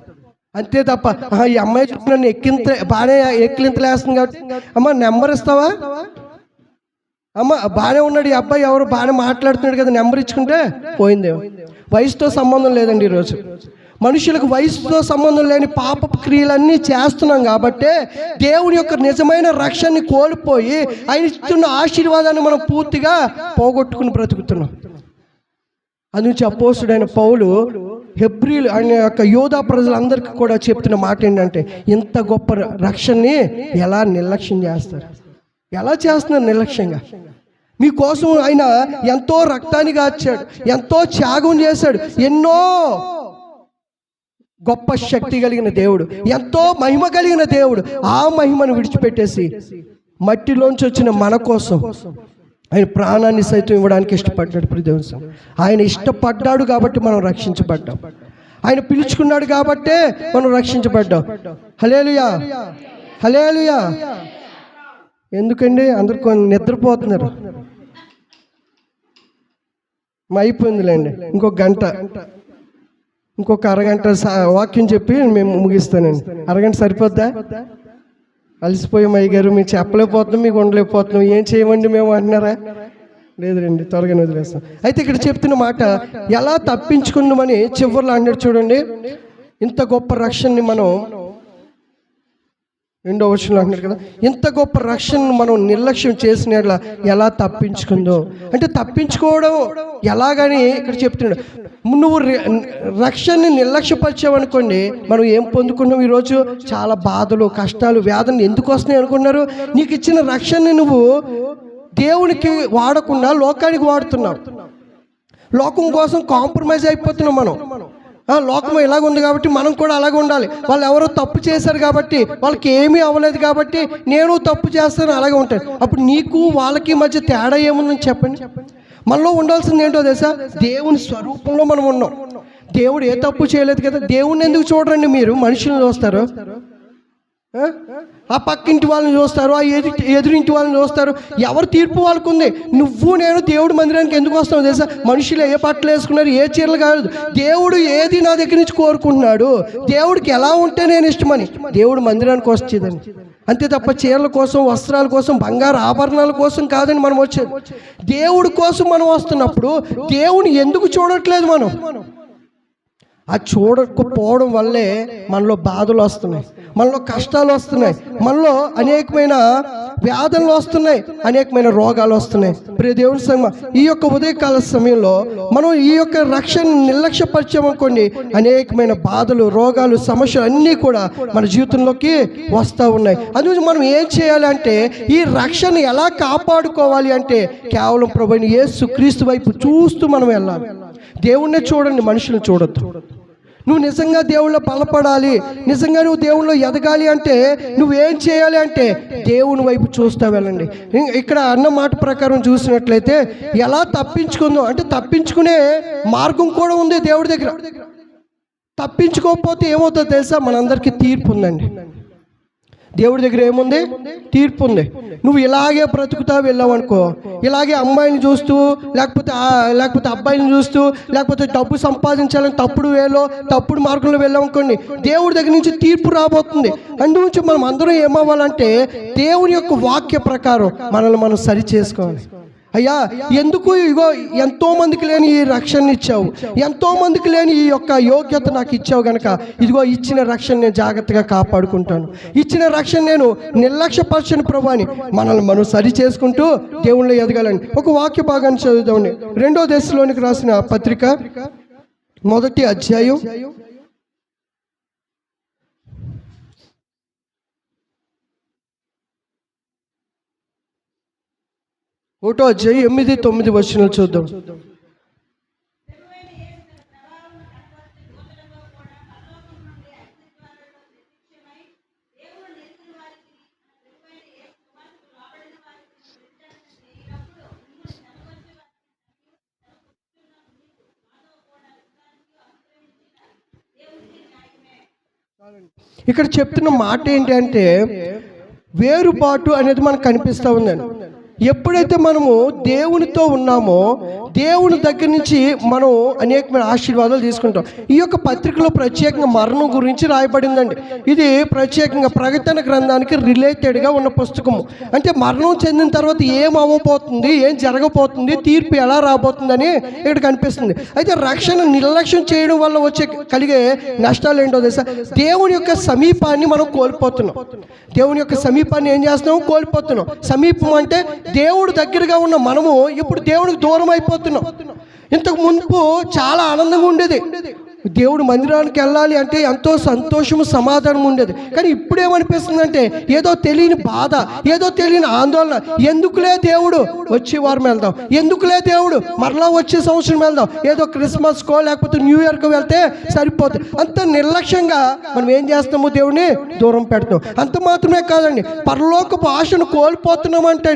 అంతే తప్ప ఈ అమ్మాయి చెప్పి నన్ను బాగానే ఎక్కిలింతలేస్తుంది కాబట్టి అమ్మ నెంబర్ ఇస్తావా, అమ్మ బాగానే ఉన్నాడు ఈ అబ్బాయి, ఎవరు బాగానే మాట్లాడుతున్నాడు కదా నెంబర్ ఇచ్చుకుంటే పోయిందేమో. వయసుతో సంబంధం లేదండి. ఈరోజు మనుషులకు వయసుతో సంబంధం లేని పాప క్రియలన్నీ చేస్తున్నాం కాబట్టి దేవుని యొక్క నిజమైన రక్షణని కోల్పోయి ఆయన ఇస్తున్న ఆశీర్వాదాన్ని మనం పూర్తిగా పోగొట్టుకుని బ్రతుకుతున్నాం. అందుకే అపోస్తుడైన పౌలు హెబ్రీలు ఆయన యొక్క యోధా ప్రజలందరికీ కూడా చెప్తున్న మాట ఏంటంటే, ఇంత గొప్ప రక్షణని ఎలా నిర్లక్ష్యం చేస్తారు, ఎలా చేస్తున్నారు నిర్లక్ష్యంగా? మీకోసం ఆయన ఎంతో రక్తాన్ని గార్చాడు, ఎంతో త్యాగం చేశాడు. ఎన్నో గొప్ప శక్తి కలిగిన దేవుడు, ఎంతో మహిమ కలిగిన దేవుడు, ఆ మహిమను విడిచిపెట్టేసి మట్టిలోంచి వచ్చిన మన కోసం ఆయన ప్రాణాన్ని సైతం ఇవ్వడానికి ఇష్టపడ్డాడు. ప్రియదేవుని, ఆయన ఇష్టపడ్డాడు కాబట్టి మనం రక్షించబడ్డాం. ఆయన పిలుచుకున్నాడు కాబట్టే మనం రక్షించబడ్డాం. హల్లెలూయా, హల్లెలూయా. ఎందుకండి అందరు కొన్ని నిద్రపోతున్నారు? అయిపోయిందిలేండి, ఇంకొక గంట, ఇంకొక అరగంట వాక్యం చెప్పి మేము ముగిస్తానండి. అరగంట సరిపోద్దా? అలసిపోయాం అయ్యగారు, మీకు చెప్పలేకపోతున్నాం, మీకు ఉండలేకపోతున్నాం, ఏం చేయమండి మేము అంటున్నారా? లేదులేండి, త్వరగా వదిలేస్తాం. అయితే ఇక్కడ చెప్తున్న మాట ఎలా తప్పించుకుందామని చివరిలో అన్నాడు చూడండి. ఇంత గొప్ప రక్షణని మనం 2వ వచనంలో అంటున్నాడు కదా, ఇంత గొప్ప రక్షణను మనం నిర్లక్ష్యం చేసిన ఎలా తప్పించుకుందో అంటే, తప్పించుకోవడం ఎలాగని ఇక్కడ చెప్తున్నాడు. నువ్వు రక్షణని నిర్లక్ష్యపరిచావనుకోండి, మనం ఏం పొందుకున్నావు? ఈరోజు చాలా బాధలు, కష్టాలు, వేదనలు ఎందుకు వస్తున్నాయి అనుకున్నారు? నీకు ఇచ్చిన రక్షణని నువ్వు దేవునికి వాడకుండా లోకానికి వాడుతున్నావు. లోకం కోసం కాంప్రమైజ్ అయిపోతున్నాం మనం. లోకం ఇలాగ ఉంది కాబట్టి మనం కూడా అలాగే ఉండాలి. వాళ్ళు ఎవరో తప్పు చేశారు కాబట్టి, వాళ్ళకి ఏమీ అవ్వలేదు కాబట్టి నేను తప్పు చేస్తాను, అలాగే ఉంటాను. అప్పుడు నీకు వాళ్ళకి మధ్య తేడా ఏముందని చెప్పండి. మనలో ఉండాల్సింది ఏంటో తెలుసా? దేవుని స్వరూపంలో మనం ఉన్నాం. దేవుడు ఏ తప్పు చేయలేదు కదా. దేవుణ్ణి ఎందుకు చూడరండి మీరు? మనుషులను చూస్తారు. ఆ పక్కింటి వాళ్ళని చూస్తారు, ఆ ఎదురింటి వాళ్ళని చూస్తారు. ఎవరు తీర్పు వాళ్ళకు ఉంది. నువ్వు నేను దేవుడి మందిరానికి ఎందుకు వస్తావు తెలుసా? మనుషులు ఏ బట్టలు వేసుకున్నారు, ఏ చీరలు కాదు. దేవుడు ఏది నా దగ్గర నుంచి కోరుకుంటున్నాడు, దేవుడికి ఎలా ఉంటే నేను ఇష్టమని దేవుడు మందిరానికి వచ్చేదని. అంతే తప్ప చీరల కోసం, వస్త్రాల కోసం, బంగారు ఆభరణాల కోసం కాదని మనం వచ్చేది. దేవుడి కోసం మనం వస్తున్నప్పుడు దేవుని ఎందుకు చూడట్లేదు మనం? ఆ చూడకపోవడం వల్లే మనలో బాధలు వస్తున్నాయి, మనలో కష్టాలు వస్తున్నాయి, మనలో అనేకమైన వ్యాధులు వస్తున్నాయి, అనేకమైన రోగాలు వస్తున్నాయి. ప్రియ దేవుని సంగమా, ఈ యొక్క ఉదయకాల సమయంలో మనం ఈ యొక్క రక్షణ నిర్లక్ష్యపరిచామనుకోండి, అనేకమైన బాధలు, రోగాలు, సమస్యలు అన్నీ కూడా మన జీవితంలోకి వస్తూ ఉన్నాయి. అందుకని మనం ఏం చేయాలి అంటే, ఈ రక్షణ ఎలా కాపాడుకోవాలి అంటే కేవలం ప్రభువైన యేసుక్రీస్తు వైపు చూస్తూ మనం వెళ్ళాలి. దేవుణ్ణే చూడండి, మనుషులను చూడొద్దు. నువ్వు నిజంగా దేవుళ్ళో బలపడాలి, నిజంగా నువ్వు దేవుళ్ళో ఎదగాలి అంటే నువ్వేం చేయాలి అంటే దేవుని వైపు చూస్తూ వెళ్ళండి. ఇక్కడ అన్న మాట ప్రకారం చూసినట్లయితే ఎలా తప్పించుకుందో అంటే తప్పించుకునే మార్గం కూడా ఉంది దేవుడి దగ్గర. తప్పించుకోకపోతే ఏమవుతుందో తెలుసా? మనందరికీ తీర్పు ఉందండి. దేవుడి దగ్గర ఏముంది? తీర్పు ఉంది. నువ్వు ఇలాగే బ్రతుకుతా వెళ్ళావు అనుకో, ఇలాగే అమ్మాయిని చూస్తూ, లేకపోతే అబ్బాయిని చూస్తూ, లేకపోతే డబ్బు సంపాదించాలని తప్పుడు వేలో, తప్పుడు మార్గంలో వెళ్ళాం అనుకోండి, దేవుడి దగ్గర నుంచి తీర్పు రాబోతుంది. అందుగురించి మనం అందరం ఏమవ్వాలంటే దేవుని యొక్క వాక్య ప్రకారం మనల్ని మనం సరి చేసుకోవాలి. అయ్యా, ఎందుకు ఇగో ఎంతోమందికి లేని ఈ రక్షణ ఇచ్చావు, ఎంతోమందికి లేని ఈ యొక్క యోగ్యత నాకు ఇచ్చావు కనుక ఇదిగో ఇచ్చిన రక్షణ నేను జాగ్రత్తగా కాపాడుకుంటాను, ఇచ్చిన రక్షణ నేను నిర్లక్ష్యపరచని ప్రభు అని మనల్ని మనం సరి చేసుకుంటూ దేవుళ్ళు ఎదగాలని ఒక వాక్య భాగాన్ని చదువుతామండి. 2వ దశలోనికి రాసిన పత్రిక 1వ అధ్యాయం 1వ అధ్యాయం 8-9 వచనాలు చూద్దాం. ఇక్కడ చెప్తున్న మాట ఏంటంటే వేరుబాటు అనేది మనకు కనిపిస్తూ ఉందండి. ఎప్పుడైతే మనము దేవునితో ఉన్నామో దేవుని దగ్గర నుంచి మనం అనేకమైన ఆశీర్వాదాలు తీసుకుంటాం. ఈ యొక్క పత్రికలో ప్రత్యేకంగా మరణం గురించి రాయబడిందండి. ఇది ప్రత్యేకంగా ప్రకటన గ్రంథానికి రిలేటెడ్గా ఉన్న పుస్తకము. అంటే మరణం చెందిన తర్వాత ఏం అవ్వబోతుంది, ఏం జరగబోతుంది, తీర్పు ఎలా రాబోతుందని ఇక్కడ కనిపిస్తుంది. అయితే రక్షణ నిర్లక్ష్యం చేయడం వల్ల కలిగే నష్టాలు ఏంటో తెలుసా? దేవుని యొక్క సమీపాన్ని మనం కోల్పోతున్నాం. దేవుని యొక్క సమీపాన్ని ఏం చేస్తున్నాం? కోల్పోతున్నాం. సమీపం అంటే దేవుడు దగ్గరగా ఉన్న మనము ఇప్పుడు దేవుడికి దూరం అయిపోతున్నాం. ఇంతకు మునుపు చాలా ఆనందంగా ఉండేది, దేవుడు మందిరానికి వెళ్ళాలి అంటే ఎంతో సంతోషము, సమాధానం ఉండేది. కానీ ఇప్పుడు ఏమనిపిస్తుందంటే ఏదో తెలియని బాధ, ఏదో తెలియని ఆందోళన. ఎందుకులే దేవుడు వచ్చే వారం వెళ్దాం, ఎందుకులే దేవుడు మరలా వచ్చే సంవత్సరం వెళ్దాం, ఏదో క్రిస్మస్కో లేకపోతే న్యూ ఇయర్కో వెళ్తే సరిపోతుంది. అంత నిర్లక్ష్యంగా మనం ఏం చేస్తాము? దేవుడిని దూరం పెడతాం. అంత మాత్రమే కాదండి, పరలోకపు ఆశను కోల్పోతున్నామంటే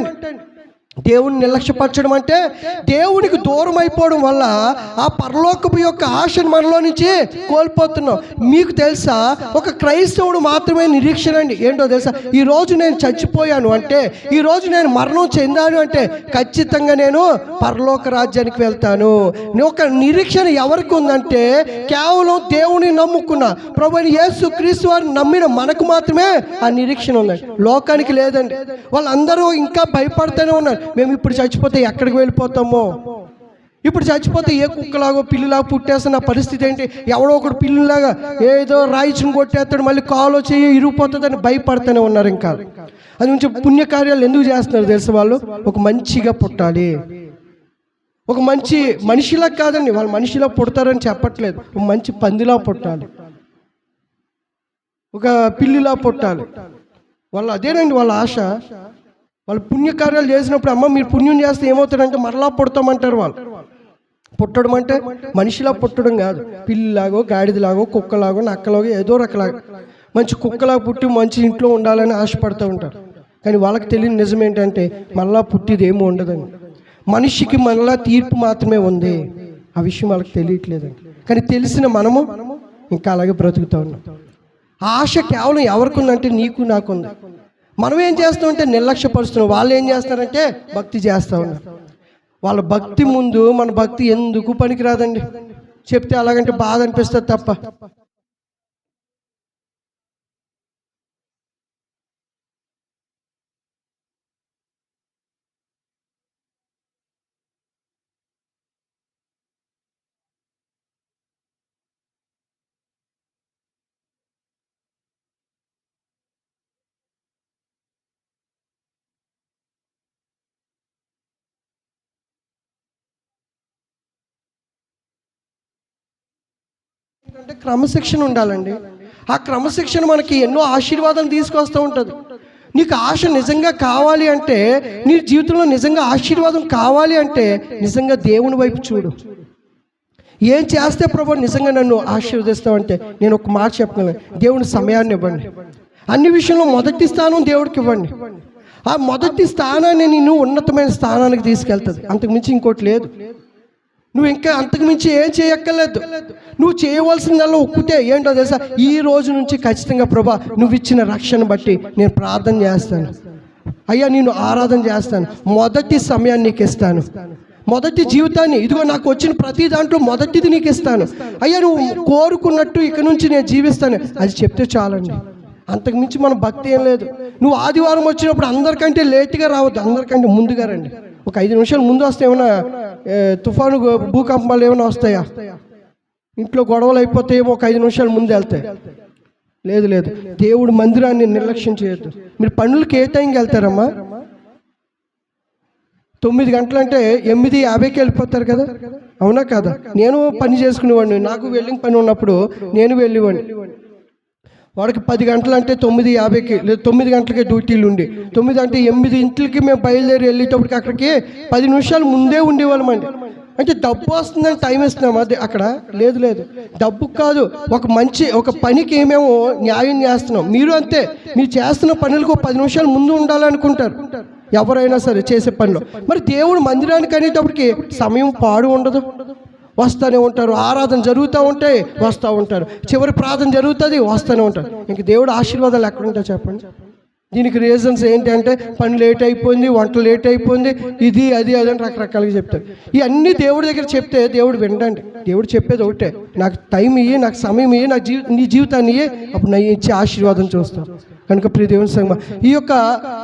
దేవుని నిర్లక్ష్యపరచడం అంటే దేవునికి దూరం అయిపోవడం వల్ల ఆ పరలోకపు యొక్క ఆశను మనలో నుంచి కోల్పోతున్నాం. మీకు తెలుసా, ఒక క్రైస్తవుడు మాత్రమే నిరీక్షణ అండి. ఏంటో తెలుసా? ఈరోజు నేను చచ్చిపోయాను అంటే, ఈరోజు నేను మరణం చెందాను అంటే ఖచ్చితంగా నేను పరలోక రాజ్యానికి వెళ్తాను. ఒక నిరీక్షణ ఎవరికి ఉందంటే కేవలం దేవుని నమ్ముకున్న ప్రభువైన యేసుక్రీస్తు వారిని నమ్మిన మనకు మాత్రమే ఆ నిరీక్షణ ఉందండి. లోకానికి లేదండి. వాళ్ళందరూ ఇంకా భయపడుతూనే ఉన్నారు. మేము ఇప్పుడు చచ్చిపోతే ఎక్కడికి వెళ్ళిపోతామో, ఇప్పుడు చచ్చిపోతే ఏ కుక్కలాగో పిల్లిలాగా పుట్టేస్తున్న పరిస్థితి ఏంటి, ఎవడో ఒకడు పిల్లిలాగా ఏదో రాయిచుని కొట్టేస్తాడు, మళ్ళీ కాలో చేయి ఇరిగిపోతుందని భయపడుతూనే ఉన్నారు. ఇంకా అది నుంచి పుణ్యకార్యాలు ఎందుకు చేస్తున్నారు తెలుసు? వాళ్ళు ఒక మంచిగా పుట్టాలి, ఒక మంచి మనిషిలా కాదండి, వాళ్ళు మనిషిలా పుడతారని చెప్పట్లేదు, ఒక మంచి పందిలా పుట్టాలి, ఒక పిల్లిలా పుట్టాలి. వాళ్ళు అదేనండి వాళ్ళ ఆశ. వాళ్ళు పుణ్యకార్యాలు చేసినప్పుడు అమ్మ మీరు పుణ్యం చేస్తే ఏమవుతాడంటే మరలా పుడతామంటారు. వాళ్ళు పుట్టడం అంటే మనిషిలా పుట్టడం కాదు, పిల్లిలాగో, గాడిదలాగో, కుక్కలాగో, నక్కలాగో, ఏదో రకలాగా మంచి కుక్కలాగా పుట్టి మంచి ఇంట్లో ఉండాలని ఆశపడుతూ ఉంటారు. కానీ వాళ్ళకి తెలియని నిజం ఏంటంటే మళ్ళా పుట్టిది ఏమీ ఉండదండి. మనిషికి మళ్ళా తీర్పు మాత్రమే ఉంది. ఆ విషయం వాళ్ళకి తెలియట్లేదండి. కానీ తెలిసిన మనము ఇంకా అలాగే బ్రతుకుతూ ఉన్నాం. ఆశ కేవలం ఎవరికి ఉందంటే నీకు నాకు ఉంది. మనం ఏం చేస్తామంటే నిర్లక్ష్యపరుస్తున్నాం. వాళ్ళు ఏం చేస్తారంటే భక్తి చేస్తూ ఉన్నారు. వాళ్ళ భక్తి ముందు మన భక్తి ఎందుకు పనికిరాదండి. చెప్తే అలాగంటే బాధ అనిపిస్తుంది తప్ప. అంటే క్రమశిక్షణ ఉండాలండి. ఆ క్రమశిక్షణ మనకి ఎన్నో ఆశీర్వాదాలు తీసుకొస్తూ ఉంటుంది. నీకు ఆశ నిజంగా కావాలి అంటే, నీ జీవితంలో నిజంగా ఆశీర్వాదం కావాలి అంటే నిజంగా దేవుని వైపు చూడు. ఏం చేస్తే ప్రభు నిజంగా నన్ను ఆశీర్వదిస్తావంటే నేను ఒక మాట చెప్పగలను, దేవుని సమయాన్ని ఇవ్వండి. అన్ని విషయంలో మొదటి స్థానం దేవుడికి ఇవ్వండి. ఆ మొదటి స్థానాన్ని నేను ఉన్నతమైన స్థానానికి తీసుకెళ్తుంది. అంతకుమించి ఇంకోటి లేదు. నువ్వు ఇంకా అంతకుమించి ఏం చేయక్కర్లేదు. నువ్వు చేయవలసిందల్లా ఒక్కటే ఏంటో తెలుసా, ఈ రోజు నుంచి ఖచ్చితంగా ప్రభా నువ్వు ఇచ్చిన రక్షణ బట్టి నేను ప్రార్థన చేస్తాను అయ్యా, నేను ఆరాధన చేస్తాను, మొదటి సమయాన్ని నీకు ఇస్తాను, మొదటి జీవితాన్ని ఇదిగో నాకు వచ్చిన ప్రతి దాంట్లో మొదటిది నీకు ఇస్తాను అయ్యా, నువ్వు కోరుకున్నట్టు ఇక నుంచి నేను జీవిస్తాను. అది చెప్తే చాలండి. అంతకుమించి మన భక్తి ఏం లేదు. నువ్వు ఆదివారం వచ్చినప్పుడు అందరికంటే లేట్గా రావద్దు, అందరికంటే ముందుగా రండి. ఒక 5 నిమిషాలు ముందు వస్తే ఏమైనా తుఫాను భూకంపాలు ఏమైనా వస్తాయా? ఇంట్లో గొడవలు అయిపోతాయేమో, ఒక 5 నిమిషాలు ముందు వెళ్తాయి. లేదు లేదు, దేవుడు మందిరాన్ని నిర్లక్ష్యం చేయొద్దు. మీరు పనులకి ఏ టైంకి వెళ్తారమ్మా? 9 గంటలంటే 8:50కి వెళ్ళిపోతారు కదా, అవునా కదా? నేను పని చేసుకునేవాడిని, నాకు వెల్డింగ్ పని ఉన్నప్పుడు నేను వెళ్ళేవాడిని. వాడికి 10 గంటలంటే 9:50కి లేదా 9 గంటలకే డ్యూటీలు ఉండి 9 అంటే 8 మేము బయలుదేరి వెళ్ళేటప్పటికి అక్కడికి 10 నిమిషాలు ముందే ఉండేవాళ్ళమండి. అంటే డబ్బు వస్తుందని టైం ఇస్తున్నాం అది అక్కడ? లేదు లేదు, డబ్బు కాదు, ఒక పనికి మేము న్యాయం చేస్తున్నాం. మీరు అంతే, మీరు చేస్తున్న పనులకు 10 నిమిషాలు ముందు ఉండాలనుకుంటారు ఎవరైనా సరే చేసే పనిలో. మరి దేవుడు మందిరానికి అనేటప్పటికి సమయం పాడు ఉండదు, వస్తూనే ఉంటారు. ఆరాధన జరుగుతూ ఉంటే వస్తూ ఉంటారు, చివరి ప్రార్థన జరుగుతుంది, వస్తూనే ఉంటారు. ఇంక దేవుడు ఆశీర్వాదాలు ఎక్కడుంటాయి చెప్పండి? దీనికి రీజన్స్ ఏంటి అంటే పని లేట్ అయిపోయింది, వంట లేట్ అయిపోయింది, ఇది అది అని రకరకాలుగా చెప్తారు. ఇవన్నీ దేవుడి దగ్గర చెప్తే దేవుడు వినండి. దేవుడు చెప్పేది ఒకటే, నాకు టైం ఇయ్యి, నాకు సమయం ఇయ్యి, నీ జీవితాన్ని ఇయ్యి, అప్పుడు నేను ఇచ్చే ఆశీర్వాదం చూస్తాను. కనుక ప్రియ దేవుని సంగమా, ఈ యొక్క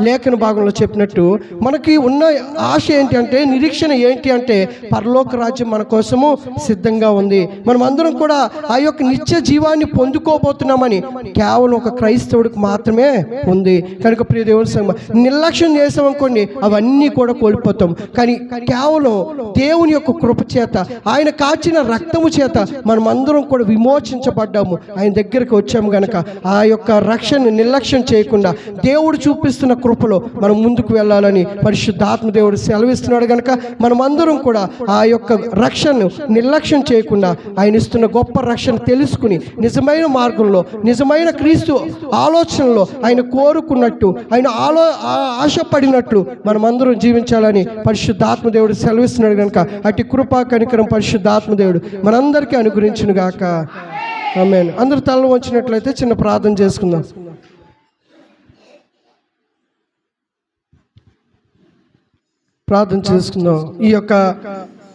లేఖన భాగంలో చెప్పినట్టు మనకి ఉన్న ఆశ ఏంటి అంటే, నిరీక్షణ ఏంటి అంటే పరలోక రాజ్యం మన కోసము సిద్ధంగా ఉంది. మనం అందరం కూడా ఆ యొక్క నిత్య జీవాన్ని పొందుకోబోతున్నామని కేవలం ఒక క్రైస్తవుడికి మాత్రమే ఉంది. కనుక ప్రియ దేవుని సంగమా, నిర్లక్ష్యం చేసామనుకోండి అవన్నీ కూడా కోల్పోతాం. కానీ కేవలం దేవుని యొక్క కృప చేత, ఆయన కాచిన రక్తము చేత మనం అందరం కూడా విమోచించబడ్డాము. ఆయన దగ్గరికి వచ్చాము గనక ఆ యొక్క రక్షణ నిర్లక్ష్యం చేయకుండా దేవుడు చూపిస్తున్న కృపలో మనం ముందుకు వెళ్ళాలని పరిశుద్ధాత్మ దేవుడు సెలవిస్తున్నాడు. గనక మనం అందరం కూడా ఆ యొక్క రక్షణను నిర్లక్ష్యం చేయకుండా ఆయన ఇస్తున్న గొప్ప రక్షణ తెలుసుకుని నిజమైన మార్గంలో, నిజమైన క్రీస్తు ఆలోచనలో ఆయన కోరుకున్నట్టు, ఆయన ఆశపడినట్లు మనం అందరం జీవించాలని పరిశుద్ధాత్మ దేవుడు సెలవిస్తున్నాడు. కనుక అటు కృపా కనికరం పరిశుద్ధాత్మ దేవుడు మనందరికీ అనుగ్రహించును గాక. ఆమేన్. అందరూ తలలు వంచినట్లయితే చిన్న ప్రార్థన చేసుకుందాం. ప్రార్థన చేసుకుందాం. ఈ యొక్క